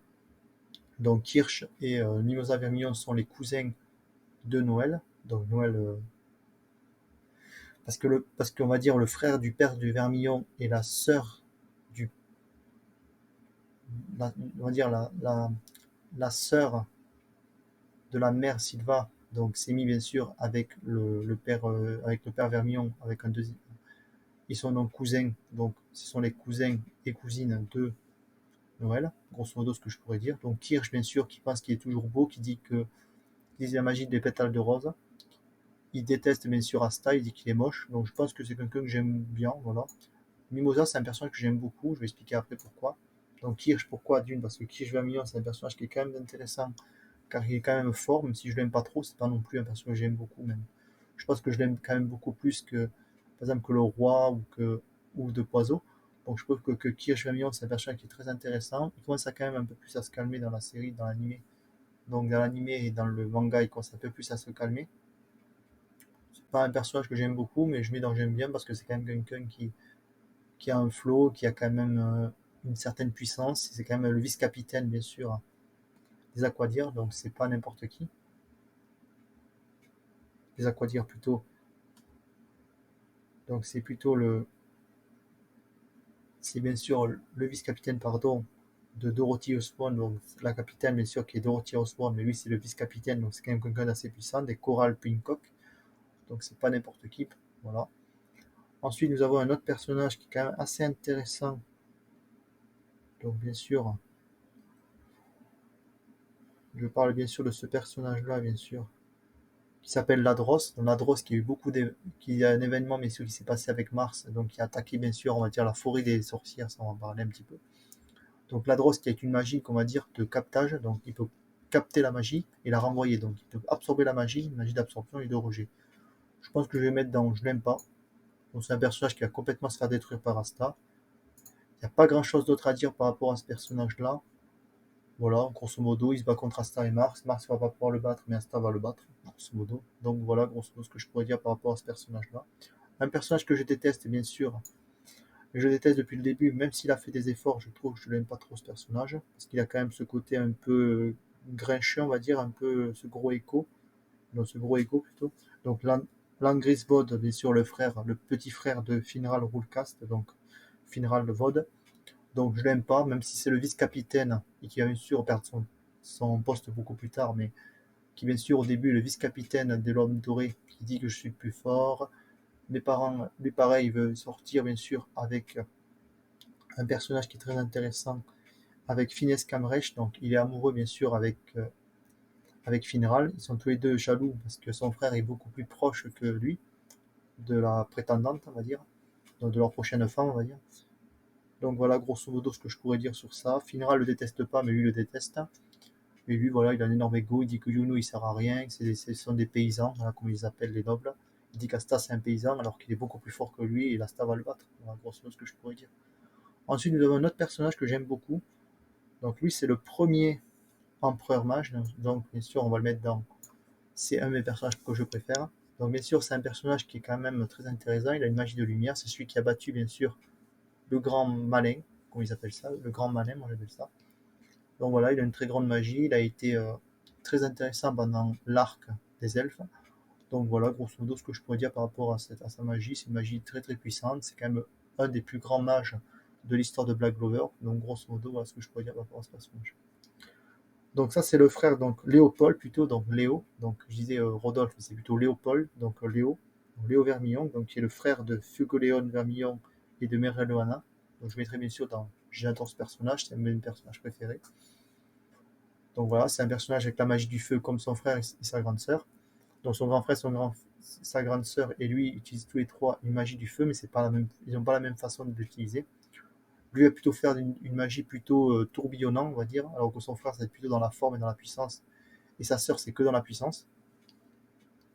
Donc Kirsch et Mimosa Vermillon sont les cousins de Noël. Donc Noël, parce qu'on va dire le frère du père du Vermillon et la sœur du, on va dire la sœur de la mère Silva, donc s'est mis bien sûr avec avec le père Vermillon, avec un deuxième. Ils sont donc cousins, donc ce sont les cousins et cousines de Noël, grosso modo ce que je pourrais dire. Donc Kirsch bien sûr qui pense qu'il est toujours beau, qui dit que dit la magie des pétales de rose. Il déteste bien sûr Asta, il dit qu'il est moche, donc je pense que c'est quelqu'un que j'aime bien, voilà. Mimosa, c'est un personnage que j'aime beaucoup, je vais expliquer après pourquoi. Donc Kirsch, pourquoi d'une, parce que Kirsch Vermillon, c'est un personnage qui est quand même intéressant, car il est quand même fort, même si je l'aime pas trop, c'est pas non plus un personnage que j'aime beaucoup même. Je pense que je l'aime quand même beaucoup plus que, par exemple, que le roi ou de Poiseau. Donc je trouve que Kirsch Vermillon, c'est un personnage qui est très intéressant. Il commence à quand même un peu plus à se calmer dans la série, dans l'animé. Donc dans l'animé et dans le manga, il commence un peu plus à se calmer. pas un personnage que j'aime beaucoup, mais je mets dans j'aime bien parce que c'est quand même quelqu'un qui a un flow, qui a quand même une certaine puissance. C'est quand même le vice-capitaine, bien sûr, des Aquadirs, donc c'est pas n'importe qui. Les Aquadirs plutôt. Donc c'est plutôt c'est bien sûr le vice-capitaine, pardon, de Dorothy Osborne, donc la capitaine bien sûr qui est Dorothy Osborne, mais lui c'est le vice-capitaine, donc c'est quand même quelqu'un d'assez puissant, des Coral Pincock, donc c'est pas n'importe qui, voilà. Ensuite nous avons un autre personnage qui est quand même assez intéressant, donc bien sûr, je parle bien sûr de ce personnage-là, bien sûr, qui s'appelle Ladros, donc Ladros qui a eu qui a un événement bien sûr qui s'est passé avec Mars, donc qui a attaqué bien sûr, on va dire la forêt des sorcières, ça on va en parler un petit peu. Donc Ladros qui est une magie, qu'on va dire, de captage, donc il peut capter la magie et la renvoyer, donc il peut absorber la magie, une magie d'absorption et de rejet. Je pense que je vais mettre dans je l'aime pas. Donc c'est un personnage qui va complètement se faire détruire par Asta. Il n'y a pas grand chose d'autre à dire par rapport à ce personnage-là. Voilà, grosso modo, il se bat contre Asta et Mars. Mars va pas pouvoir le battre, mais Asta va le battre, grosso modo. Donc voilà, grosso modo, ce que je pourrais dire par rapport à ce personnage-là. Un personnage que je déteste, bien sûr, je déteste depuis le début, même s'il a fait des efforts, je trouve que je l'aime pas trop ce personnage, parce qu'il a quand même ce côté un peu grincheux, on va dire, un peu ce gros écho, non, ce gros écho plutôt. Donc Langris Vod, bien sûr le frère, le petit frère de Finral Rulcast, donc Finral Vod. Donc je l'aime pas, même si c'est le vice-capitaine et qui va bien sûr perdre son poste beaucoup plus tard, mais qui bien sûr au début est le vice-capitaine de l'homme doré, qui dit que je suis le plus fort. Mes parents, lui pareil, il veut sortir bien sûr avec un personnage qui est très intéressant avec Finesse Camrech, donc il est amoureux bien sûr avec Finral, ils sont tous les deux jaloux parce que son frère est beaucoup plus proche que lui, de la prétendante on va dire, donc de leur prochaine femme on va dire. Donc voilà grosso modo ce que je pourrais dire sur ça. Finral le déteste pas mais lui le déteste. Et lui voilà il a un énorme ego, il dit que Yuno il sert à rien, ce sont des paysans, voilà, comme ils appellent les nobles. Il dit qu'Asta c'est un paysan alors qu'il est beaucoup plus fort que lui et Asta va le battre. Voilà grosso modo ce que je pourrais dire. Ensuite nous avons un autre personnage que j'aime beaucoup. Donc lui c'est le premier empereur mage, donc bien sûr on va le mettre dans. C'est un de mes personnages que je préfère. Donc bien sûr c'est un personnage qui est quand même très intéressant, il a une magie de lumière, c'est celui qui a battu bien sûr le grand malin, comme ils appellent ça, le grand malin, moi j'appelle ça. Donc voilà, il a une très grande magie, il a été très intéressant pendant l'arc des elfes. Donc voilà, grosso modo ce que je pourrais dire par rapport à sa magie, c'est une magie très très puissante, c'est quand même un des plus grands mages de l'histoire de Black Clover, donc grosso modo voilà ce que je pourrais dire par rapport à ce personnage. Donc ça c'est le frère donc Léopold plutôt donc Léo donc je disais Rodolphe c'est plutôt Léopold donc Léo Léo Vermillon donc qui est le frère de Fugoléon Vermillon et de Mereloana. Donc je mettrai bien sûr dans j'adore ce personnage, c'est un de mes personnages préférés. Donc voilà c'est un personnage avec la magie du feu comme son frère et sa grande sœur. Donc son grand frère sa grande sœur et lui utilisent tous les trois une magie du feu mais c'est pas la même ils n'ont pas la même façon de l'utiliser. Lui va plutôt faire une magie plutôt tourbillonnant on va dire alors que son frère c'est plutôt dans la forme et dans la puissance et sa sœur c'est que dans la puissance.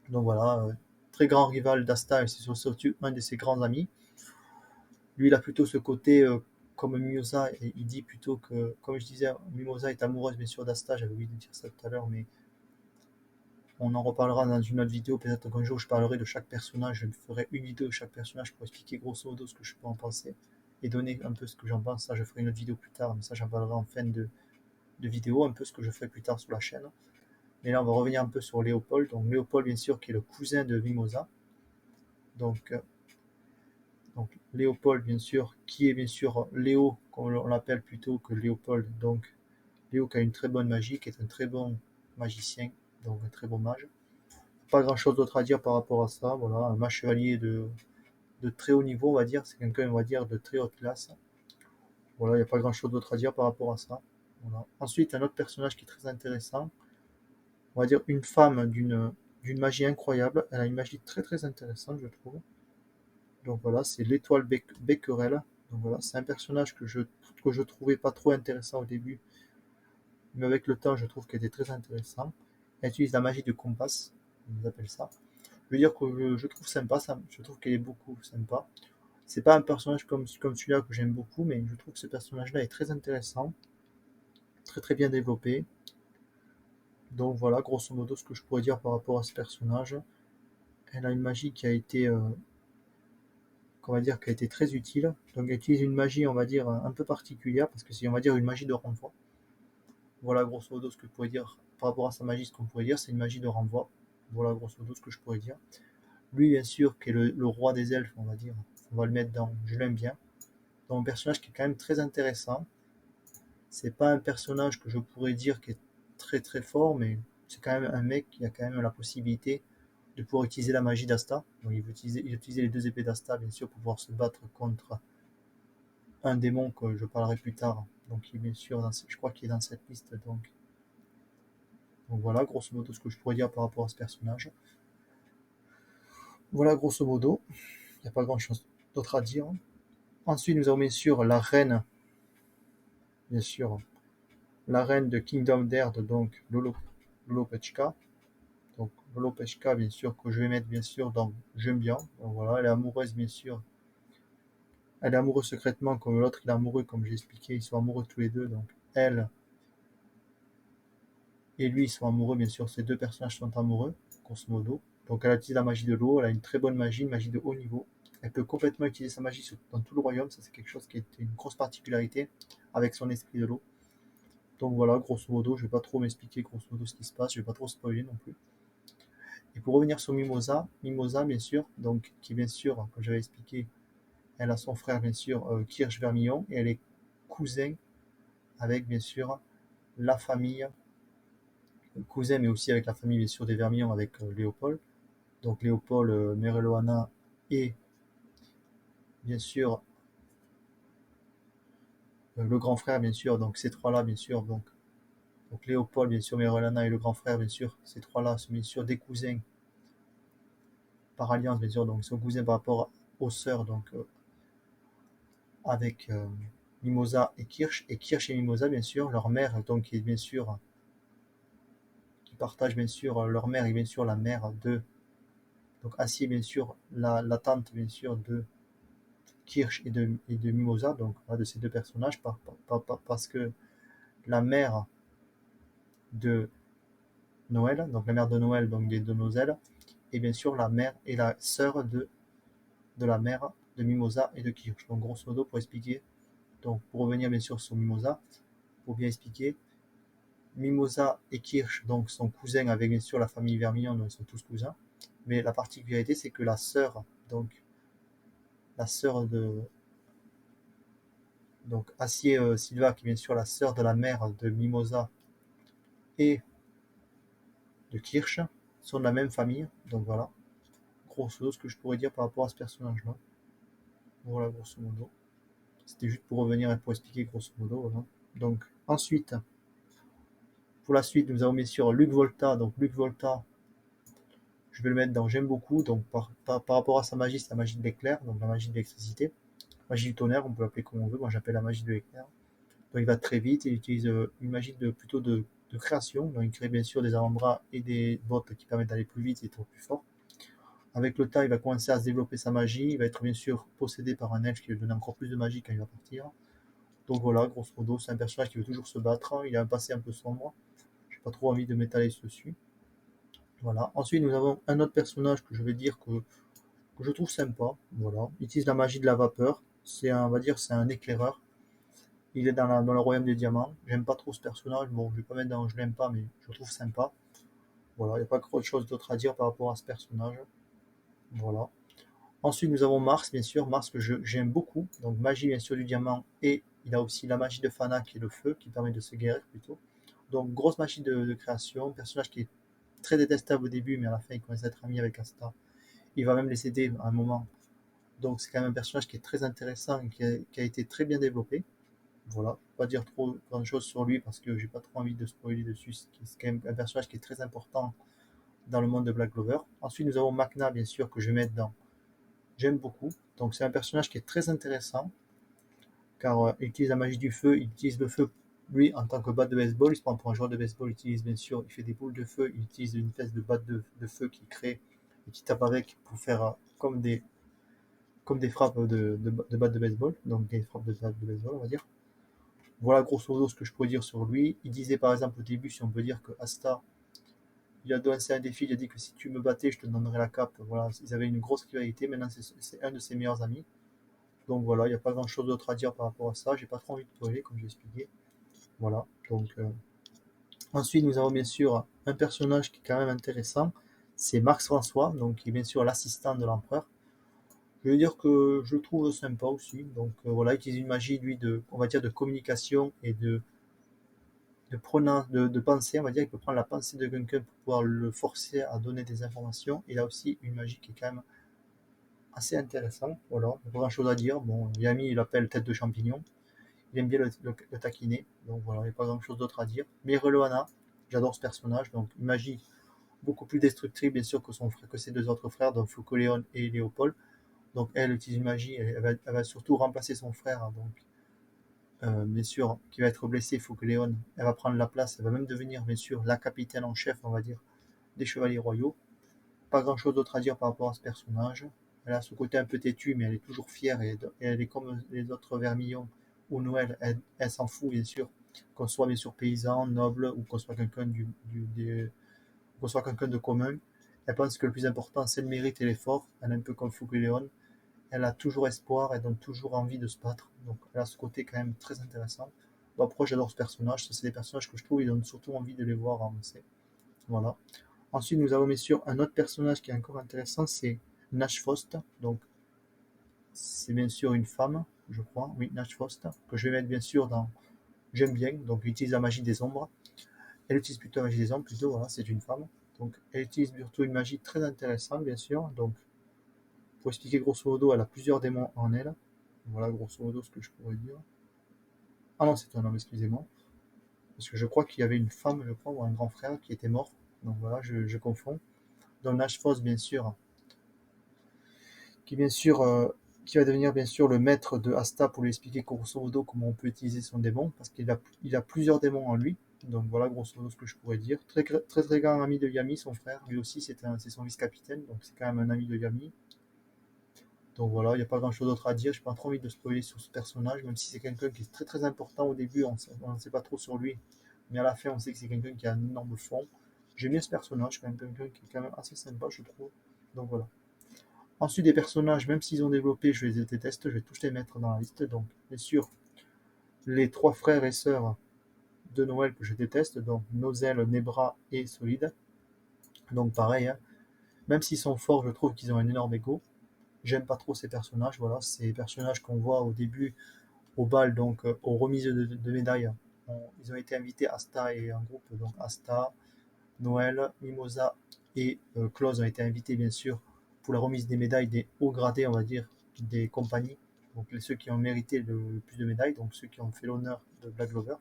Donc voilà, très grand rival d'Asta et c'est surtout un de ses grands amis. Lui, il a plutôt ce côté comme Mimosa, et il dit plutôt que, comme je disais, Mimosa est amoureuse bien sûr d'Asta, j'avais oublié de dire ça tout à l'heure, mais on en reparlera dans une autre vidéo, peut-être qu'un jour je parlerai de chaque personnage, je ferai une vidéo de chaque personnage pour expliquer grosso modo ce que je peux en penser et donner un peu ce que j'en pense. Ça, je ferai une autre vidéo plus tard, mais ça, j'en parlerai en fin de vidéo, un peu ce que je ferai plus tard sur la chaîne. Mais là, on va revenir un peu sur Léopold. Donc Léopold, bien sûr, qui est le cousin de Mimosa. Donc, Léopold, bien sûr, qui est bien sûr Léo, comme on l'appelle plutôt que Léopold. Donc Léo qui a une très bonne magie, qui est un très bon magicien, donc un très bon mage. Pas grand chose d'autre à dire par rapport à ça. Voilà, un mage chevalier de très haut niveau, on va dire. C'est quelqu'un, on va dire, de très haute classe. Voilà, il n'y a pas grand chose d'autre à dire par rapport à ça. Voilà. Ensuite, un autre personnage qui est très intéressant, on va dire une femme d'une magie incroyable. Elle a une magie très très intéressante, je trouve. Donc voilà, c'est l'étoile Becquerel. Donc voilà, c'est un personnage que je trouvais pas trop intéressant au début, mais avec le temps, je trouve qu'elle était très intéressant. Elle utilise la magie de Compas, on appelle ça. Je veux dire que je trouve sympa, ça, je trouve qu'elle est beaucoup sympa. C'est pas un personnage comme celui-là que j'aime beaucoup, mais je trouve que ce personnage-là est très intéressant, très très bien développé. Donc voilà, grosso modo, ce que je pourrais dire par rapport à ce personnage. elle a une magie qui a été, qu'on va dire, qui a été très utile. Donc elle utilise une magie, on va dire, un peu particulière, parce que c'est, on va dire, une magie de renvoi. Voilà grosso modo ce que je pourrais dire par rapport à sa magie, ce qu'on pourrait dire, c'est une magie de renvoi. Voilà grosso modo ce que je pourrais dire. Lui, bien sûr, qui est le roi des elfes, on va dire, on va le mettre dans, je l'aime bien, dans un personnage qui est quand même très intéressant. C'est pas un personnage que je pourrais dire qui est très très fort, mais c'est quand même un mec qui a quand même la possibilité de pouvoir utiliser la magie d'Asta. Donc il utilise les deux épées d'Asta, bien sûr, pour pouvoir se battre contre un démon que je parlerai plus tard. Donc il est bien sûr, je crois qu'il est dans cette liste. Donc voilà, grosso modo, ce que je pourrais dire par rapport à ce personnage. Voilà, grosso modo, il n'y a pas grand chose d'autre à dire. Ensuite, nous avons bien sûr la reine, bien sûr, la reine de Kingdom d'Erd, donc Lolo Pechka. Donc Lolo Pechka, bien sûr, que je vais mettre bien sûr dans J'aime bien. Donc voilà, elle est amoureuse, bien sûr. Elle est amoureuse secrètement, comme l'autre, il est amoureux, comme j'ai expliqué, ils sont amoureux tous les deux. Donc elle et lui, ils sont amoureux, bien sûr, ces deux personnages sont amoureux, grosso modo. Donc elle utilise la magie de l'eau, elle a une très bonne magie, une magie de haut niveau. Elle peut complètement utiliser sa magie dans tout le royaume, ça c'est quelque chose qui est une grosse particularité avec son esprit de l'eau. Donc voilà, grosso modo, je vais pas trop m'expliquer grosso modo ce qui se passe, je vais pas trop spoiler non plus. Et pour revenir sur Mimosa, Mimosa bien sûr, donc qui bien sûr, comme j'avais expliqué, elle a son frère bien sûr Kirsch Vermillon et elle est cousin avec bien sûr la famille, cousin mais aussi avec la famille bien sûr des Vermillon avec Léopold. Donc Léopold, Mereloana et bien sûr le grand frère bien sûr, donc ces trois-là bien sûr, donc Léopold bien sûr, Mereloana et le grand frère bien sûr, ces trois-là sont bien sûr des cousins par alliance bien sûr, donc ils sont cousins par rapport aux sœurs, donc avec Mimosa et Kirsch et Mimosa bien sûr, leur mère donc qui est bien sûr, qui partagent bien sûr leur mère et bien sûr la mère de, donc Acier bien sûr, la tante bien sûr de Kirsch et de Mimosa, donc voilà, de ces deux personnages, parce que la mère de Noël, donc la mère de Noël, donc des demoiselles, et bien sûr la mère et la sœur de la mère de Mimosa et de Kirsch. Donc grosso modo pour expliquer, donc pour revenir bien sûr sur Mimosa, pour bien expliquer, Mimosa et Kirsch donc sont cousins avec bien sûr la famille Vermillon, donc ils sont tous cousins. Mais la particularité c'est que donc la sœur de donc Acier Silva, qui est bien sûr la sœur de la mère de Mimosa et de Kirsch, sont de la même famille. Donc voilà, grosso modo ce que je pourrais dire par rapport à ce personnage-là. Voilà, grosso modo. C'était juste pour revenir et pour expliquer grosso modo. Voilà. Donc ensuite, pour la suite, nous avons bien sûr Luc Volta. Donc Luc Volta, je vais le mettre dans J'aime beaucoup. Donc par rapport à sa magie, c'est la magie de l'éclair, donc la magie de l'électricité. Magie du tonnerre, on peut l'appeler comme on veut. Moi j'appelle la magie de l'éclair. Donc il va très vite, il utilise une magie plutôt de création. Donc il crée bien sûr des avant-bras et des bottes qui permettent d'aller plus vite et être plus fort. Avec le temps, il va commencer à se développer sa magie. Il va être bien sûr possédé par un elfe qui lui donne encore plus de magie quand il va partir. Donc voilà, grosso modo, c'est un personnage qui veut toujours se battre. Il a un passé un peu sombre. J'ai pas trop envie de m'étaler dessus. Voilà. Ensuite, nous avons un autre personnage que je vais dire que je trouve sympa. Voilà. Il utilise la magie de la vapeur. On va dire, c'est un éclaireur. Il est dans le royaume des diamants. J'aime pas trop ce personnage. Bon, je vais pas mettre dans je l'aime pas, mais je le trouve sympa. Voilà, il n'y a pas grand chose d'autre à dire par rapport à ce personnage. Voilà. Ensuite, nous avons Mars, bien sûr. Mars que j'aime beaucoup. Donc, magie, bien sûr, du diamant. Et il a aussi la magie de Fana, qui est le feu, qui permet de se guérir plutôt. Donc, grosse magie de création. Personnage qui est très détestable au début, mais à la fin, il commence à être ami avec Asta. Il va même les aider à un moment. Donc, c'est quand même un personnage qui est très intéressant et qui a été très bien développé. Voilà, pas dire trop grand chose sur lui parce que j'ai pas trop envie de spoiler dessus. C'est quand même un personnage qui est très important dans le monde de Black Clover. Ensuite, nous avons Makna, bien sûr, que je vais mettre dans J'aime beaucoup. Donc, c'est un personnage qui est très intéressant car il utilise la magie du feu, il utilise le feu. Lui, en tant que batte de baseball, il se prend pour un joueur de baseball, il utilise bien sûr, il fait des boules de feu, il utilise une espèce de batte de feu qu'il crée et qui tape avec pour faire comme des frappes de batte de baseball, donc des frappes de batte de baseball, on va dire. Voilà grosso modo ce que je pourrais dire sur lui. Il disait par exemple au début, si on peut dire que Asta, il a lancé un défi, il a dit que si tu me battais, je te donnerais la cape. Voilà, ils avaient une grosse rivalité, maintenant c'est un de ses meilleurs amis. Donc voilà, il n'y a pas grand chose d'autre à dire par rapport à ça, j'ai pas trop envie de spoiler, comme j'ai expliqué. Voilà, donc ensuite nous avons bien sûr un personnage qui est quand même intéressant, c'est Max François, donc qui est bien sûr l'assistant de l'empereur. Je veux dire que je le trouve sympa aussi. Donc voilà, il utilise une magie, lui, on va dire, de communication et de pensée. On va dire qu'il peut prendre la pensée de quelqu'un pour pouvoir le forcer à donner des informations. Il a aussi une magie qui est quand même assez intéressante. Voilà, pas grand chose à dire. Bon, Yami, il l'appelle tête de champignon. Il aime bien le taquiner. Donc voilà, il n'y a pas grand chose d'autre à dire. Mais Reloana, j'adore ce personnage. Donc une magie beaucoup plus destructrice, bien sûr, que son frère, que ses deux autres frères, donc Foucoléon et Léopold. Donc elle utilise une magie, elle va surtout remplacer son frère, hein, donc bien sûr, qui va être blessé, il faut que Léon, elle va prendre la place, elle va même devenir bien sûr la capitaine en chef, on va dire, des Chevaliers Royaux. Pas grand chose d'autre à dire par rapport à ce personnage. Elle a ce côté un peu têtu, mais elle est toujours fière et elle est comme les autres Vermillon ou Noël, elle s'en fout bien sûr, qu'on soit bien sûr paysan, noble ou qu'on soit quelqu'un qu'on soit quelqu'un de commun. Elle pense que le plus important c'est le mérite et l'effort. Elle est un peu comme Fouque Léon. Elle a toujours espoir, elle donne toujours envie de se battre. Donc elle a ce côté quand même très intéressant. Bon, pourquoi j'adore ce personnage? C'est des personnages que je trouve, ils donnent surtout envie de les voir avancer. Voilà. Ensuite, nous avons bien sûr un autre personnage qui est encore intéressant, c'est Nash Faust. Donc c'est bien sûr une femme, je crois, oui, Nash Faust, que je vais mettre bien sûr dans J'aime bien, donc elle utilise la magie des ombres. Elle utilise plutôt la magie des ombres, plutôt, voilà, c'est une femme. Donc elle utilise plutôt une magie très intéressante, bien sûr. Donc pour expliquer grosso modo, elle a plusieurs démons en elle. Voilà grosso modo ce que je pourrais dire. Ah non, c'est un homme, excusez-moi. Parce que je crois qu'il y avait une femme, je crois, ou un grand frère qui était mort. Donc voilà, je confonds. Dans Nashfos, bien sûr, qui bien sûr, qui va devenir bien sûr le maître de Asta pour lui expliquer grosso modo comment on peut utiliser son démon, parce qu'il a plusieurs démons en lui. Donc voilà grosso modo ce que je pourrais dire. Très très, très grand ami de Yami, son frère. Lui aussi, c'est son vice-capitaine, donc c'est quand même un ami de Yami. Donc voilà, il n'y a pas grand chose d'autre à dire. Je n'ai pas trop envie de spoiler sur ce personnage, même si c'est quelqu'un qui est très très important au début, on ne sait pas trop sur lui. Mais à la fin, on sait que c'est quelqu'un qui a un énorme fond. J'aime bien ce personnage, quand même quelqu'un qui est quand même assez sympa, je trouve. Donc voilà. Ensuite, des personnages, même s'ils ont développé, je les déteste, je vais tous les mettre dans la liste. Donc, bien sûr, les trois frères et sœurs de Noël que je déteste, donc Nozel, Nebra et Solide. Donc pareil, hein, même s'ils sont forts, je trouve qu'ils ont un énorme ego. J'aime pas trop ces personnages, voilà, ces personnages qu'on voit au début au bal, donc aux remises de médailles. Ils ont été invités, Asta et un groupe, donc Asta, Noël, Mimosa et Klaus ont été invités bien sûr pour la remise des médailles des hauts gradés, on va dire, des compagnies, donc ceux qui ont mérité le plus de médailles, donc ceux qui ont fait l'honneur de Black Clover.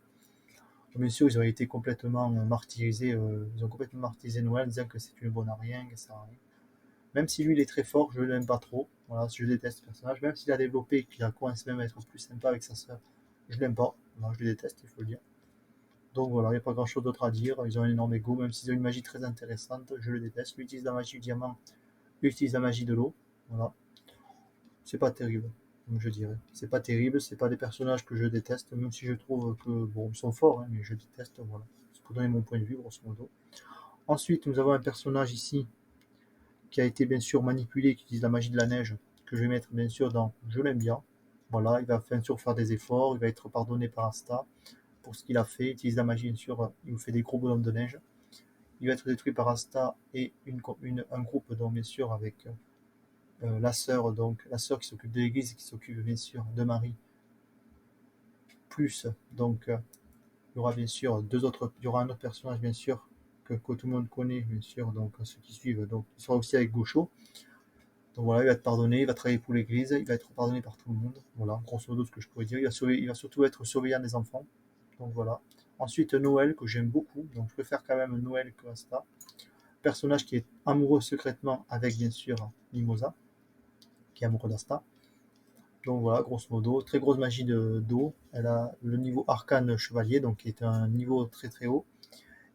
Bien sûr, ils ont été complètement martyrisés, ils ont complètement martyrisé Noël, disant que c'est une bonne à rien, que ça sert à rien. Même si lui il est très fort, je ne l'aime pas trop. Voilà, je déteste ce personnage. Même s'il a développé et qu'il a commencé même à être plus sympa avec sa sœur, je l'aime pas. Non, je le déteste, il faut le dire. Donc voilà, il n'y a pas grand chose d'autre à dire. Ils ont un énorme ego, même s'ils ont une magie très intéressante, je le déteste. Lui utilise la magie du diamant, lui utilise la magie de l'eau. Voilà. C'est pas terrible, comme je dirais. C'est pas terrible, c'est pas des personnages que je déteste, même si je trouve que bon, ils sont forts, hein, mais je déteste, voilà. C'est pour donner mon point de vue, grosso modo. Ensuite, nous avons un personnage ici qui a été bien sûr manipulé, qui utilise la magie de la neige, que je vais mettre bien sûr dans Je l'aime bien. Voilà, il va bien sûr faire des efforts, il va être pardonné par Asta pour ce qu'il a fait, il utilise la magie bien sûr, il vous fait des gros bonhommes de neige. Il va être détruit par Asta et un groupe donc bien sûr avec la sœur, donc la sœur qui s'occupe de l'église et qui s'occupe bien sûr de Marie, plus donc il y aura bien sûr il y aura un autre personnage bien sûr que tout le monde connaît bien sûr, donc ceux qui suivent, donc il sera aussi avec Gaucho. Donc voilà, il va être pardonné, il va travailler pour l'église, il va être pardonné par tout le monde. Voilà, grosso modo ce que je pourrais dire. Il va surtout être surveillant des enfants. Donc voilà. Ensuite, Noël, que j'aime beaucoup. Donc je préfère quand même Noël que Asta. Personnage qui est amoureux secrètement avec, bien sûr, Mimosa, qui est amoureux d'Asta. Donc voilà, grosso modo, très grosse magie d'eau. Elle a le niveau arcane chevalier, donc qui est un niveau très très haut.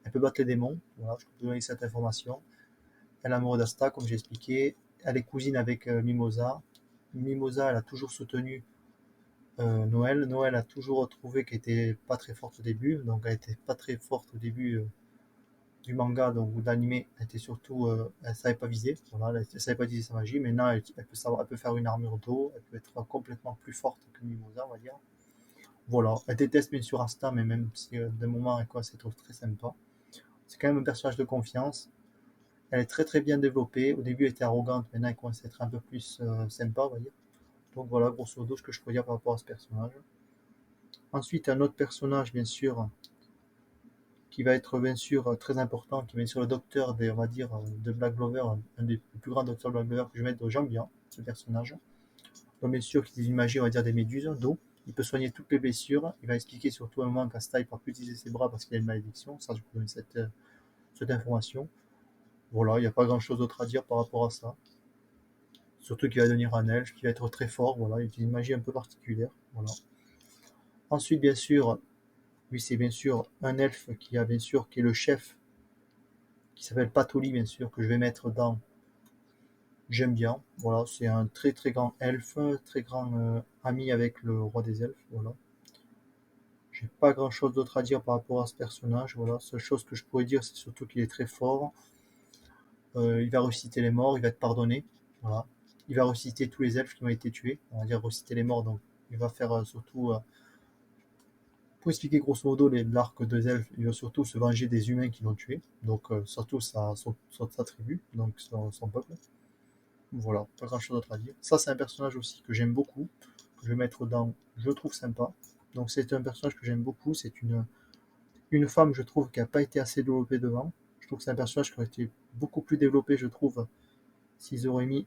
Elle peut battre les démons. Voilà, je peux donner cette information. Elle est amoureuse d'Asta, comme j'ai expliqué. Elle est cousine avec Mimosa. Mimosa, elle a toujours soutenu Noël. Noël a toujours trouvé qu'elle était pas très forte au début, donc elle était pas très forte au début du manga donc, ou d'anime, elle était surtout, elle savait pas viser, voilà, elle savait pas utiliser sa magie. Maintenant, elle peut faire une armure d'eau, elle peut être complètement plus forte que Mimosa, on va dire. Voilà, elle déteste bien sûr Asta, mais même si de moment elle quoi, c'est trouve très sympa. C'est quand même un personnage de confiance. Elle est très très bien développée. Au début, elle était arrogante, maintenant elle commence à être un peu plus sympa, on va dire. Donc voilà, grosso modo, ce que je peux dire par rapport à ce personnage. Ensuite, un autre personnage, bien sûr, qui va être bien sûr très important, qui est bien sûr le docteur on va dire, de Black Clover, un des plus grands docteurs de Black Clover que je mets de j'aime bien, ce personnage. Donc bien sûr, qui est une magie, on va dire, des méduses d'eau. Il peut soigner toutes les blessures. Il va expliquer surtout à un moment qu'Asta ne pourra plus utiliser ses bras parce qu'il a une malédiction. Ça, je peux donner cette information. Voilà, il n'y a pas grand chose d'autre à dire par rapport à ça. Surtout qu'il va devenir un elfe, qui va être très fort. Voilà, il utilise une magie un peu particulière. Voilà. Ensuite, bien sûr, lui, c'est bien sûr un elfe qui a bien sûr, qui est le chef, qui s'appelle Patoli, bien sûr, que je vais mettre dans J'aime bien. Voilà, c'est un très très grand elfe, très grand ami avec le roi des elfes. Voilà. J'ai pas grand chose d'autre à dire par rapport à ce personnage. Voilà, la seule chose que je pourrais dire, c'est surtout qu'il est très fort. Il va ressusciter les morts, il va être pardonné. Voilà. Il va ressusciter tous les elfes qui ont été tués. On va dire ressusciter les morts, donc il va faire surtout. Pour expliquer grosso modo l'arc des elfes, il va surtout se venger des humains qui l'ont tué. Donc surtout sa tribu, donc son peuple. Voilà, pas grand chose d'autre à dire. Ça, c'est un personnage aussi que j'aime beaucoup, que je vais mettre dans Je trouve sympa. Donc c'est un personnage que j'aime beaucoup. C'est une femme, je trouve, qui n'a pas été assez développée devant. Je trouve que c'est un personnage qui aurait été beaucoup plus développé, je trouve, s'ils auraient mis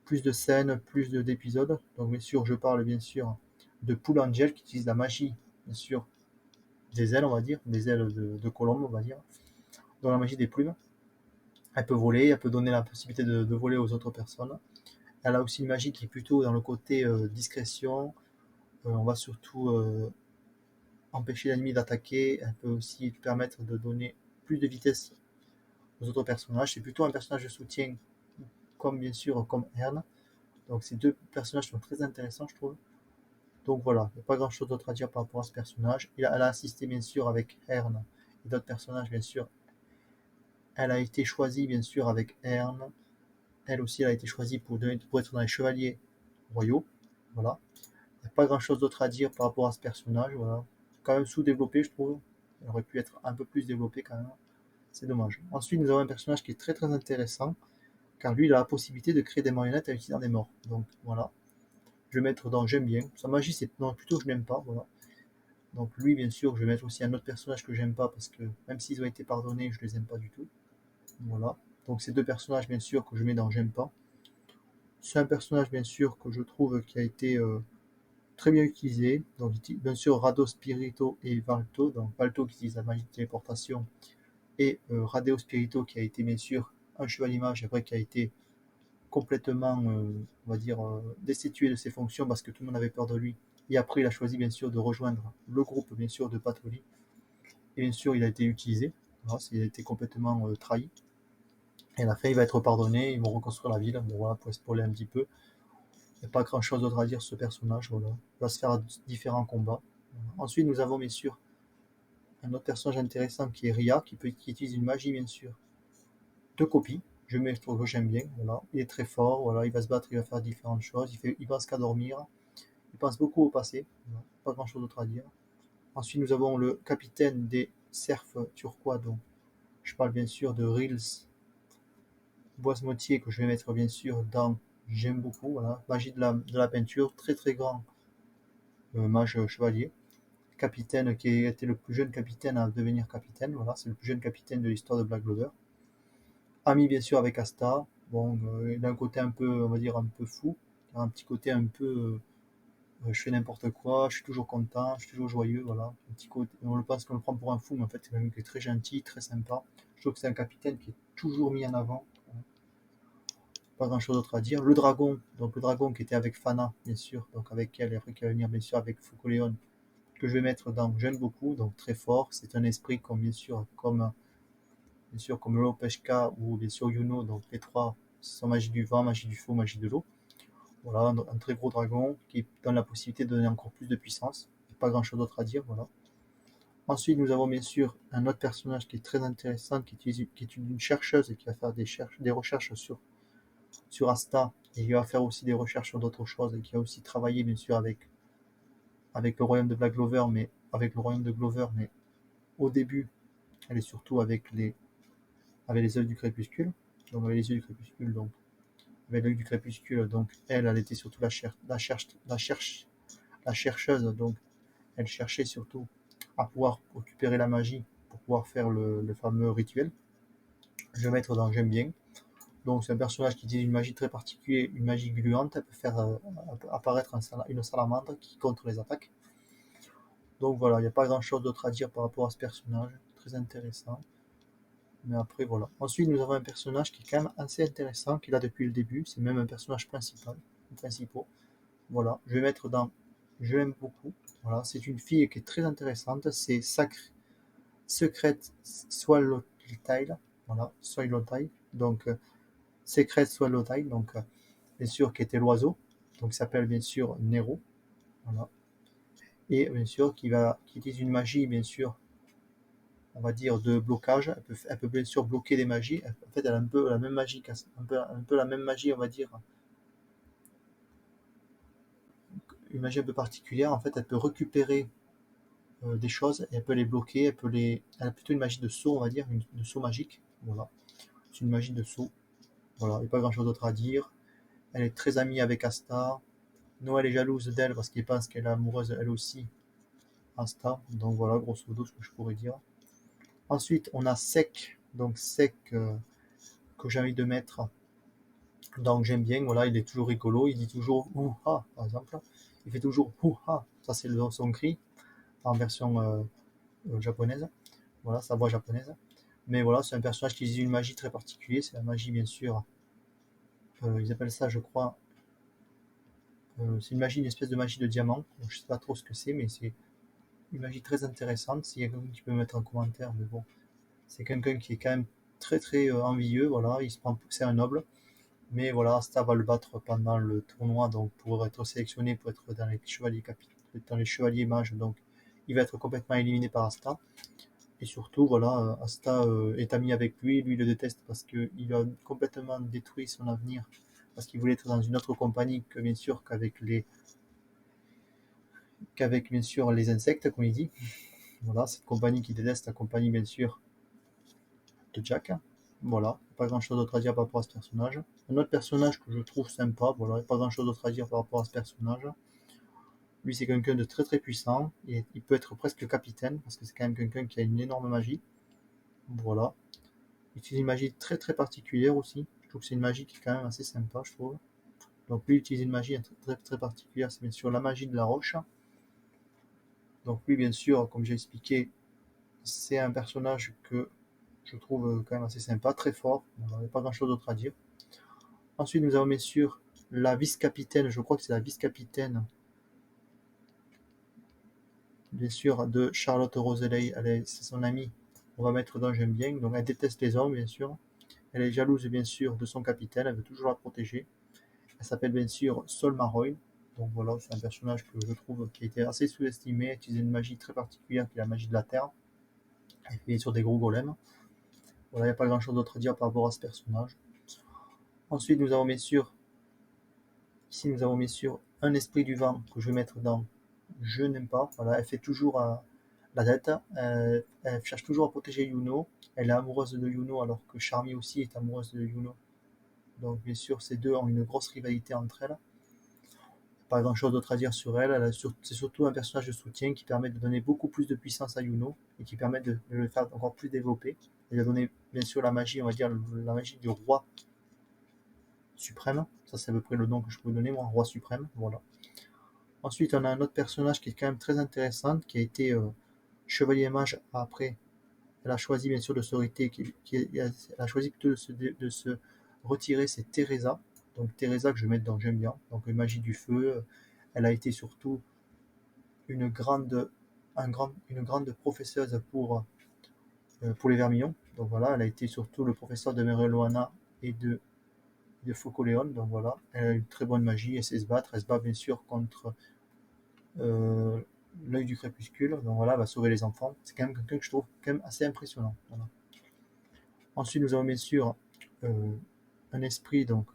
plus de scènes, plus d'épisodes. Donc bien sûr, je parle bien sûr de Pool Angel qui utilise la magie, bien sûr, des ailes, on va dire, des ailes de colombe, on va dire, dans la magie des plumes. Elle peut voler, elle peut donner la possibilité de voler aux autres personnes. Elle a aussi une magie qui est plutôt dans le côté discrétion. On va surtout empêcher l'ennemi d'attaquer. Elle peut aussi permettre de donner plus de vitesse aux autres personnages. C'est plutôt un personnage de soutien, comme bien sûr comme Ern. Donc ces deux personnages sont très intéressants, je trouve. Donc voilà, il n'y a pas grand chose d'autre à dire par rapport à ce personnage. Elle a assisté bien sûr avec Ern et d'autres personnages, bien sûr. Elle a été choisie bien sûr avec Ern. Elle aussi, elle a été choisie pour être dans les chevaliers royaux. Voilà. Il n'y a pas grand chose d'autre à dire par rapport à ce personnage. Voilà. Quand même sous-développé, je trouve. Il aurait pu être un peu plus développé quand même. C'est dommage. Ensuite, nous avons un personnage qui est très très intéressant, car lui, il a la possibilité de créer des marionnettes en utilisant des morts. Donc voilà. Je vais mettre dans J'aime bien. Sa magie, c'est non, plutôt je n'aime pas. Voilà. Donc lui, bien sûr, je vais mettre aussi un autre personnage que j'aime pas, parce que même s'ils ont été pardonnés, je les aime pas du tout. Voilà. Donc ces deux personnages, bien sûr, que je mets dans J'aime pas. C'est un personnage, bien sûr, que je trouve qui a été très bien utilisé. Donc, bien sûr, Rado Spirito et Valto. Donc, Valto qui utilise la magie de téléportation et Radeo Spirito qui a été, bien sûr, un chevalier mage, après qui a été complètement, on va dire, destitué de ses fonctions parce que tout le monde avait peur de lui. Et après, il a choisi, bien sûr, de rejoindre le groupe, bien sûr, de Patroli. Et bien sûr, il a été utilisé. Voilà, il a été complètement trahi. Et à la fin, il va être pardonné. Ils vont reconstruire la ville. Bon, voilà, pour spoiler un petit peu. Il n'y a pas grand chose d'autre à dire sur ce personnage. Voilà. Il va se faire différents combats. Voilà. Ensuite, nous avons bien sûr un autre personnage intéressant qui est Ria, qui utilise une magie bien sûr de copie. Je trouve que j'aime bien. Voilà. Il est très fort. Voilà. Il va se battre, il va faire différentes choses. Il pense qu'à dormir. Il pense beaucoup au passé. Voilà. Pas grand chose d'autre à dire. Ensuite, nous avons le capitaine des cerfs turquois. Donc, je parle bien sûr de Reels Boismotier que je vais mettre bien sûr dans J'aime beaucoup. Voilà. Magie de la peinture. Très très grand mage chevalier. Capitaine qui a été le plus jeune capitaine à devenir capitaine. Voilà, c'est le plus jeune capitaine de l'histoire de Black Clover. Ami bien sûr avec Asta. Bon, il a un côté un peu, on va dire, un peu fou. Il a un petit côté un peu, je fais n'importe quoi, je suis toujours content, je suis toujours joyeux. Voilà, un petit côté, on le pense qu'on le prend pour un fou, mais en fait c'est quelqu'un qui est très gentil, très sympa. Je trouve que c'est un capitaine qui est toujours mis en avant. Pas grand chose d'autre à dire. Le dragon, donc le dragon qui était avec Fana, bien sûr, donc avec elle, et après qui va venir bien sûr avec Fukuleon, que je vais mettre dans J'aime beaucoup, donc très fort. C'est un esprit comme bien sûr comme Lopeshka ou bien sûr Yuno, donc les trois sont magie du vent, magie du feu, magie de l'eau. Voilà, un très gros dragon qui donne la possibilité de donner encore plus de puissance. Pas grand chose d'autre à dire, voilà. Ensuite, nous avons bien sûr un autre personnage qui est très intéressant, qui est une chercheuse et qui va faire des recherches sur Asta, et qui va faire aussi des recherches sur d'autres choses, et qui a aussi travaillé bien sûr avec le royaume de Black Clover, mais avec le royaume de Clover, mais au début, elle est surtout avec les œufs du crépuscule. Donc avec les yeux du crépuscule, donc avec l'œil du crépuscule, donc elle était surtout la chercheuse, donc elle cherchait surtout à pouvoir récupérer la magie pour pouvoir faire le fameux rituel. Je vais mettre dans J'aime bien. Donc c'est un personnage qui utilise une magie très particulière, une magie gluante. Elle peut faire apparaître une salamandre qui contre les attaques. Donc voilà, il n'y a pas grand chose d'autre à dire par rapport à ce personnage. Très intéressant. Mais après voilà. Ensuite nous avons un personnage qui est quand même assez intéressant, qu'il a depuis le début. C'est même un personnage principal. Voilà, je vais mettre dans Je l'aime beaucoup. Voilà, c'est une fille qui est très intéressante. C'est Secret Swallowtail. Voilà, Swallowtail. Donc Secret Swallowtail. Donc bien sûr qui était l'oiseau. Donc il s'appelle bien sûr Nero. Voilà. Et bien sûr qui utilise une magie bien sûr, on va dire de blocage. Elle peut bien sûr bloquer des magies. En fait, elle a un peu la même magie, un peu la même magie, on va dire, une magie un peu particulière. En fait, elle peut récupérer des choses et elle peut les bloquer. Elle a plutôt une magie de saut, on va dire, de saut magique. Voilà, c'est une magie de saut. Voilà, il n'y a pas grand chose d'autre à dire. Elle est très amie avec Asta. Noël est jalouse d'elle parce qu'il pense qu'elle est amoureuse elle aussi, Asta. Donc voilà, grosso modo, ce que je pourrais dire. Ensuite, on a Sec. Donc Sec, que j'ai envie de mettre. Donc j'aime bien, voilà, il est toujours rigolo. Il dit toujours ouha, par exemple. Il fait toujours ouha. Ça, c'est son cri en version japonaise. Voilà, sa voix japonaise. Mais voilà, c'est un personnage qui utilise une magie très particulière. C'est la magie, bien sûr. Ils appellent ça, je crois. C'est une magie, une espèce de magie de diamant. Donc, je sais pas trop ce que c'est, mais c'est une magie très intéressante. S'il y a quelqu'un qui peut me mettre en commentaire, mais bon, c'est quelqu'un qui est quand même très très envieux. Voilà, il se prend pour que c'est un noble. Mais voilà, Asta va le battre pendant le tournoi, donc pour être sélectionné pour être dans les chevaliers mages. Donc, il va être complètement éliminé par Asta. Et surtout, voilà, Asta est ami avec lui, lui le déteste parce qu'il a complètement détruit son avenir, parce qu'il voulait être dans une autre compagnie que bien sûr qu'avec bien sûr les insectes, comme il dit. Voilà, cette compagnie qui déteste la compagnie bien sûr de Jack. Voilà, pas grand chose d'autre à dire par rapport à ce personnage. Un autre personnage que je trouve sympa, voilà, pas grand chose d'autre à dire par rapport à ce personnage. Lui, c'est quelqu'un de très très puissant, et il peut être presque capitaine, parce que c'est quand même quelqu'un qui a une énorme magie. Voilà. Il utilise une magie très très particulière aussi. Je trouve que c'est une magie qui est quand même assez sympa, je trouve. Donc lui, il utilise une magie très très, très particulière, c'est bien sûr la magie de la roche. Donc lui, bien sûr, comme j'ai expliqué, c'est un personnage que je trouve quand même assez sympa, très fort. Il n'y a pas grand chose d'autre à dire. Ensuite, nous avons bien sûr la vice-capitaine, je crois que c'est la vice-capitaine, bien sûr, de Charlotte Roseley. C'est son amie. On va mettre dans J'aime bien. Donc elle déteste les hommes, bien sûr. Elle est jalouse, bien sûr, de son capitaine. Elle veut toujours la protéger. Elle s'appelle bien sûr Sol Maroy. Donc voilà, c'est un personnage que je trouve qui a été assez sous-estimé. Elle utilise une magie très particulière qui est la magie de la terre. Elle fait sur des gros golems. Voilà, il n'y a pas grand chose d'autre à dire par rapport à ce personnage. Ensuite, nous avons bien sûr, ici nous avons bien sûr un esprit du vent que je vais mettre dans Je n'aime pas. Voilà, elle fait toujours la tête. Elle cherche toujours à protéger Yuno. Elle est amoureuse de Yuno alors que Charmy aussi est amoureuse de Yuno. Donc bien sûr, ces deux ont une grosse rivalité entre elles. Pas grand chose d'autre à dire sur elle. C'est surtout un personnage de soutien qui permet de donner beaucoup plus de puissance à Yuno et qui permet de le faire encore plus développer. Et de donner bien sûr la magie, on va dire la magie du roi suprême. Ça, c'est à peu près le nom que je peux donner, moi, roi suprême. Voilà. Ensuite, on a un autre personnage qui est quand même très intéressant, qui a été chevalier mage après. Elle a choisi bien sûr de se retirer, elle a choisi plutôt de se retirer, c'est Teresa. Donc Teresa que je vais mettre dans J'aime bien. Donc magie du feu. Elle a été surtout une grande, une grande professeuse pour les vermillons. Donc voilà, elle a été surtout le professeur de Mereloana et de Faucoléon. Donc voilà, elle a une très bonne magie, elle sait se battre. Elle se bat bien sûr contre l'œil du crépuscule, donc voilà, va sauver les enfants. C'est quand même quelqu'un que je trouve quand même assez impressionnant. Voilà. Ensuite, nous avons bien sûr un esprit, donc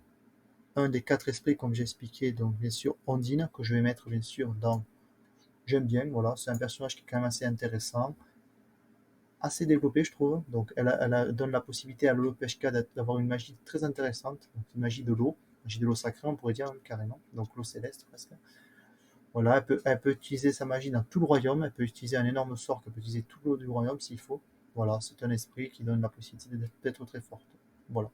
un des 4 esprits, comme j'ai expliqué, donc bien sûr Ondine, que je vais mettre bien sûr dans J'aime bien, voilà, c'est un personnage qui est quand même assez intéressant, assez développé, je trouve. Donc, donne la possibilité à Lolo Peshka d'avoir une magie très intéressante, donc une magie de l'eau sacrée, on pourrait dire même, carrément, donc l'eau céleste presque. Voilà, elle peut utiliser sa magie dans tout le royaume, elle peut utiliser un énorme sort qu'elle peut utiliser tout l'eau du royaume s'il faut. Voilà, c'est un esprit qui donne la possibilité d'être très forte. Voilà.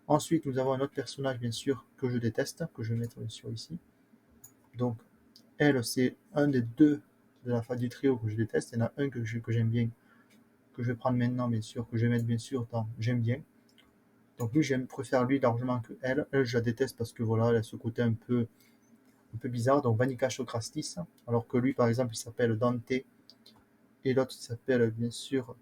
Ensuite, nous avons un autre personnage, bien sûr, que je déteste, que je vais mettre bien sûr ici. Donc, elle, c'est un des deux de la phase du trio que je déteste. Il y en a un que j'aime bien, que je vais prendre maintenant, bien sûr, que je vais mettre bien sûr dans j'aime bien. Donc lui, préfère lui largement que elle. Elle, je la déteste parce que voilà, elle a ce côté un peu bizarre, donc Vanica Chokrastis. Alors que lui, par exemple, il s'appelle Dante. Et l'autre, il s'appelle bien sûr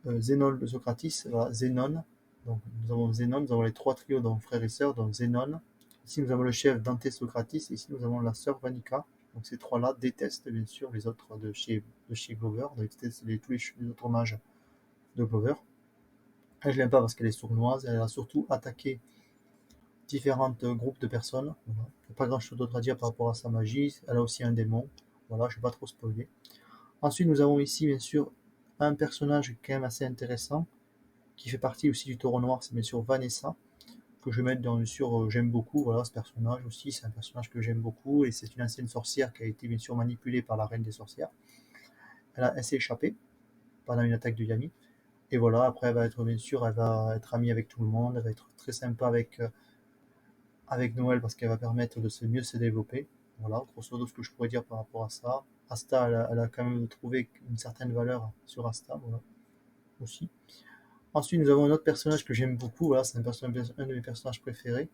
Zénon de Socratis. Voilà, Zénon. Donc nous avons Zénon, nous avons les 3 trios, donc frères et sœurs, donc Zénon. Ici, nous avons le chef Dante Socratis. Et ici, nous avons la sœur Vanica. Donc ces trois-là détestent bien sûr les autres de chez Glover. Donc ils détestent tous les autres mages de Glover. Elle, je l'aime pas parce qu'elle est sournoise. Elle a surtout attaqué différents groupes de personnes. Voilà. Il n'y a pas grand chose d'autre à dire par rapport à sa magie. Elle a aussi un démon. Voilà, je ne vais pas trop spoiler. Ensuite, nous avons ici, bien sûr, un personnage quand même assez intéressant qui fait partie aussi du taureau noir. C'est bien sûr Vanessa, que je vais mettre dans, bien sûr, j'aime beaucoup. Voilà, ce personnage aussi, c'est un personnage que j'aime beaucoup. Et c'est une ancienne sorcière qui a été, bien sûr, manipulée par la reine des sorcières. Elle s'est échappée pendant une attaque de Yami. Et voilà, après, elle va être, bien sûr, elle va être amie avec tout le monde. Elle va être très sympa avec Noël parce qu'elle va permettre de mieux se développer. Voilà, grosso modo ce que je pourrais dire par rapport à ça. Asta, elle a quand même trouvé une certaine valeur sur Asta, voilà, aussi. Ensuite, nous avons un autre personnage que j'aime beaucoup, voilà, c'est un de mes personnages préférés.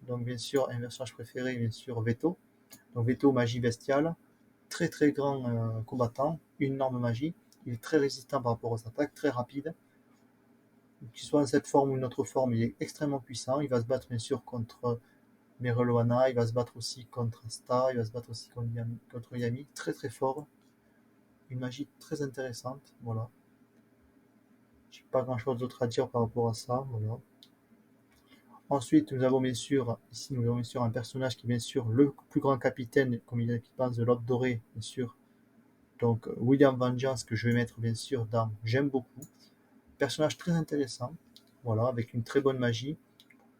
Donc, bien sûr, un personnage préféré, bien sûr, Veto. Donc, Veto, magie bestiale, très très grand combattant, une énorme magie. Il est très résistant par rapport aux attaques, très rapide. Qu'il soit dans cette forme ou une autre forme, il est extrêmement puissant. Il va se battre, bien sûr, contre Mereloana, il va se battre aussi contre Asta, il va se battre aussi contre Yami, très très fort, une magie très intéressante, voilà. J'ai pas grand chose d'autre à dire par rapport à ça, voilà. Ensuite, nous avons bien sûr, ici nous avons bien sûr un personnage qui est bien sûr le plus grand capitaine, comme il est qui pense de l'Ordre Doré, bien sûr. Donc William Vengeance que je vais mettre bien sûr dans J'aime beaucoup. Personnage très intéressant, voilà, avec une très bonne magie.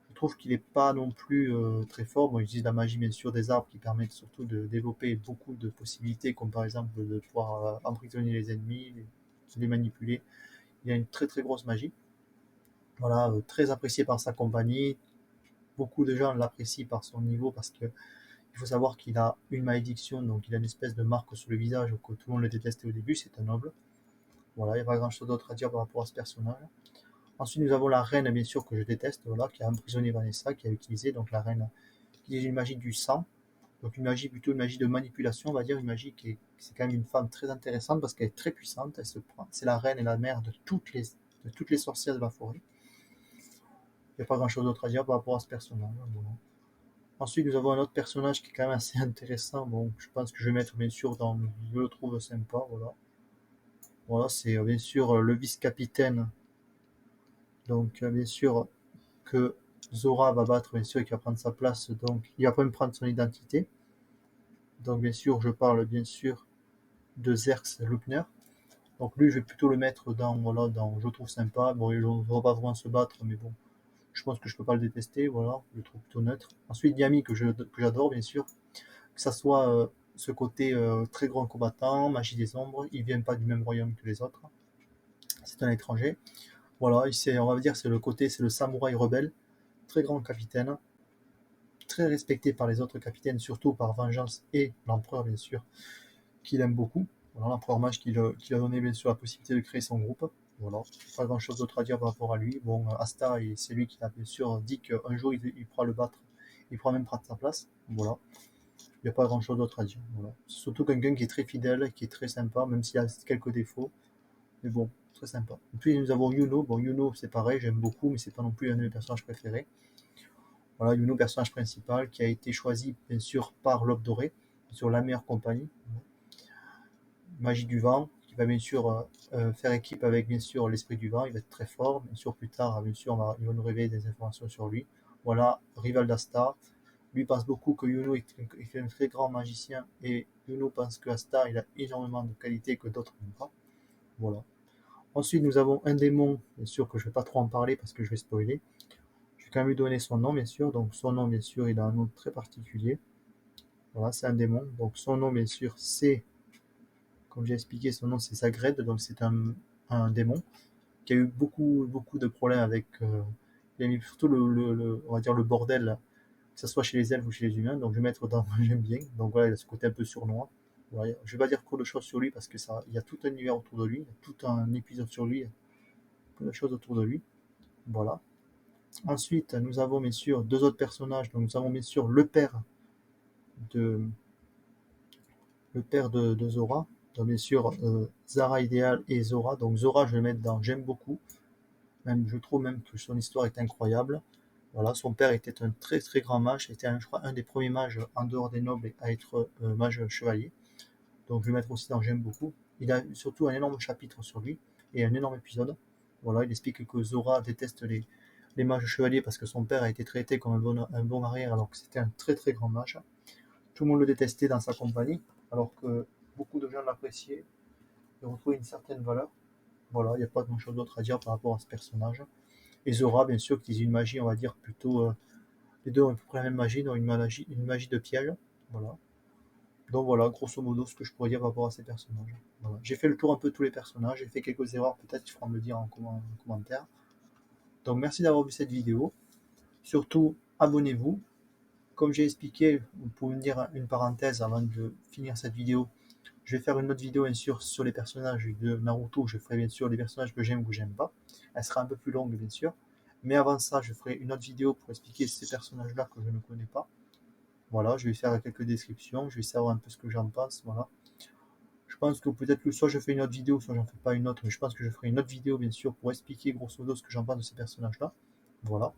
Je trouve qu'il n'est pas non plus très fort. Bon, il utilise la magie, bien sûr, des arbres qui permettent surtout de développer beaucoup de possibilités, comme par exemple de pouvoir emprisonner les ennemis, les manipuler. Il a une très très grosse magie. Voilà, très apprécié par sa compagnie. Beaucoup de gens l'apprécient par son niveau parce que il faut savoir qu'il a une malédiction, donc il a une espèce de marque sur le visage que tout le monde le détestait au début. C'est un noble. Voilà, il n'y a pas grand chose d'autre à dire par rapport à ce personnage. Ensuite, nous avons la reine, bien sûr, que je déteste, voilà, qui a emprisonné Vanessa, qui a utilisé donc la reine qui est une magie du sang, donc une magie plutôt une magie de manipulation, on va dire, une magie qui est, c'est quand même une femme très intéressante parce qu'elle est très puissante, c'est la reine et la mère de toutes les sorcières de la forêt. Il n'y a pas grand chose d'autre à dire par rapport à ce personnage. Voilà. Ensuite, nous avons un autre personnage qui est quand même assez intéressant, bon, je pense que je vais mettre bien sûr dans, je le trouve sympa, voilà. Voilà, c'est bien sûr le vice-capitaine, donc bien sûr que Zora va battre, bien sûr, et qui va prendre sa place, donc il va pas même prendre son identité. Donc bien sûr, je parle bien sûr de Zerx Lupner. Donc lui, je vais plutôt le mettre dans, voilà, dans, je le trouve sympa. Bon, il ne va pas vraiment se battre, mais bon, je pense que je peux pas le détester, voilà, je le trouve plutôt neutre. Ensuite, Yami, que j'adore, bien sûr, que ça soit ce côté très grand combattant, magie des ombres, il vient pas du même royaume que les autres. C'est un étranger. Voilà, on va dire, c'est le samouraï rebelle, très grand capitaine, très respecté par les autres capitaines, surtout par Vengeance et l'empereur, bien sûr, qu'il aime beaucoup. Voilà, l'empereur mage qui a donné, bien sûr, la possibilité de créer son groupe. Voilà, pas grand chose d'autre à dire par rapport à lui. Bon, Asta, c'est lui qui a bien sûr dit qu'un jour il pourra le battre, il pourra même prendre sa place. Voilà, il n'y a pas grand chose d'autre à dire. Voilà. Surtout quelqu'un qui est très fidèle, qui est très sympa, même s'il a quelques défauts. Mais bon, très sympa. Et puis nous avons Yuno. Bon, Yuno, c'est pareil, j'aime beaucoup, mais c'est pas non plus un de mes personnages préférés. Voilà, Yuno, personnage principal, qui a été choisi bien sûr par l'Aube Dorée. sur la meilleure compagnie. Magie du vent, qui va bien sûr faire équipe avec bien sûr l'esprit du vent, il va être très fort. Bien sûr, plus tard, bien sûr, il va nous révéler des informations sur lui. Voilà, rival d'Asta. Lui pense beaucoup que Yuno est un très grand magicien et Yuno pense que Asta il a énormément de qualités que d'autres n'ont pas. Voilà. Ensuite, nous avons un démon, bien sûr que je ne vais pas trop en parler parce que je vais spoiler. Je vais quand même lui donner son nom, bien sûr. Donc son nom, bien sûr, il a un nom très particulier. Voilà, c'est un démon. Donc son nom, bien sûr, c'est, comme j'ai expliqué, son nom c'est Zagred. Donc c'est un démon qui a eu beaucoup de problèmes avec. Il a mis surtout on va dire le bordel, que ce soit chez les elfes ou chez les humains. Donc je vais mettre dans j'aime bien. Donc voilà, il a ce côté un peu sournois. Voilà, je vais pas dire trop de choses sur lui parce que ça, il y a tout un univers autour de lui, il y a tout un épisode sur lui, plein de choses autour de lui. Voilà. Ensuite, nous avons bien sûr deux autres personnages. Donc nous avons bien sûr de, le père de Zora. Donc bien sûr Zara Idéal et Zora. Donc Zora, je vais le mettre dans j'aime beaucoup. Même, je trouve même que son histoire est incroyable. Voilà, son père était un très très grand mage, était je crois un des premiers mages en dehors des nobles à être mage chevalier. Donc je vais le mettre aussi dans j'aime beaucoup. Il a surtout un énorme chapitre sur lui et un énorme épisode. Voilà, il explique que Zora déteste les mages chevaliers parce que son père a été traité comme un bon arrière alors que c'était un très très grand mage. Tout le monde le détestait dans sa compagnie alors que beaucoup de gens l'appréciaient et retrouvaient une certaine valeur. Voilà, il n'y a pas grand chose d'autre à dire par rapport à ce personnage. Et Zora, bien sûr, qui est une magie, on va dire plutôt. Les deux ont à peu près la même magie, donc une magie de piège. Voilà. Donc voilà, grosso modo, ce que je pourrais dire par rapport à ces personnages. Voilà. J'ai fait le tour un peu de tous les personnages, j'ai fait quelques erreurs, peut-être tu feras me le dire en commentaire. Donc merci d'avoir vu cette vidéo. Surtout, abonnez-vous. Comme j'ai expliqué, vous pouvez me dire une parenthèse avant de finir cette vidéo. Je vais faire une autre vidéo bien sûr sur les personnages de Naruto. Je ferai bien sûr les personnages que j'aime ou que j'aime pas. Elle sera un peu plus longue bien sûr. Mais avant ça, je ferai une autre vidéo pour expliquer ces personnages-là que je ne connais pas. Voilà, je vais faire quelques descriptions, je vais savoir un peu ce que j'en pense. Voilà. Je pense que peut-être que soit je fais une autre vidéo, soit j'en fais pas une autre, mais je pense que je ferai une autre vidéo bien sûr pour expliquer grosso modo ce que j'en pense de ces personnages-là. Voilà.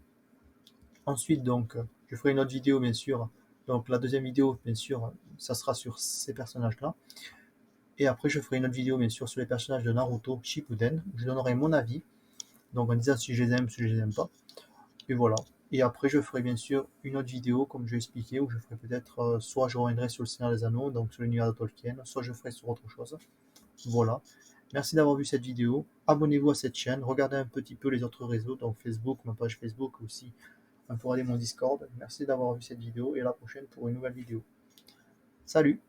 Ensuite, donc, je ferai une autre vidéo bien sûr. Donc la deuxième vidéo, bien sûr, ça sera sur ces personnages-là. Et après, je ferai une autre vidéo, bien sûr, sur les personnages de Naruto Shippuden. Je donnerai mon avis, donc en disant si je les aime, si je les aime pas. Et voilà. Et après, je ferai bien sûr une autre vidéo, comme je l'ai expliqué, où je ferai peut-être, soit je reviendrai sur le Seigneur des Anneaux, donc sur l'univers de Tolkien, soit je ferai sur autre chose. Voilà. Merci d'avoir vu cette vidéo. Abonnez-vous à cette chaîne. Regardez un petit peu les autres réseaux, donc Facebook, ma page Facebook aussi. Pour aller mon Discord. Merci d'avoir vu cette vidéo et à la prochaine pour une nouvelle vidéo. Salut!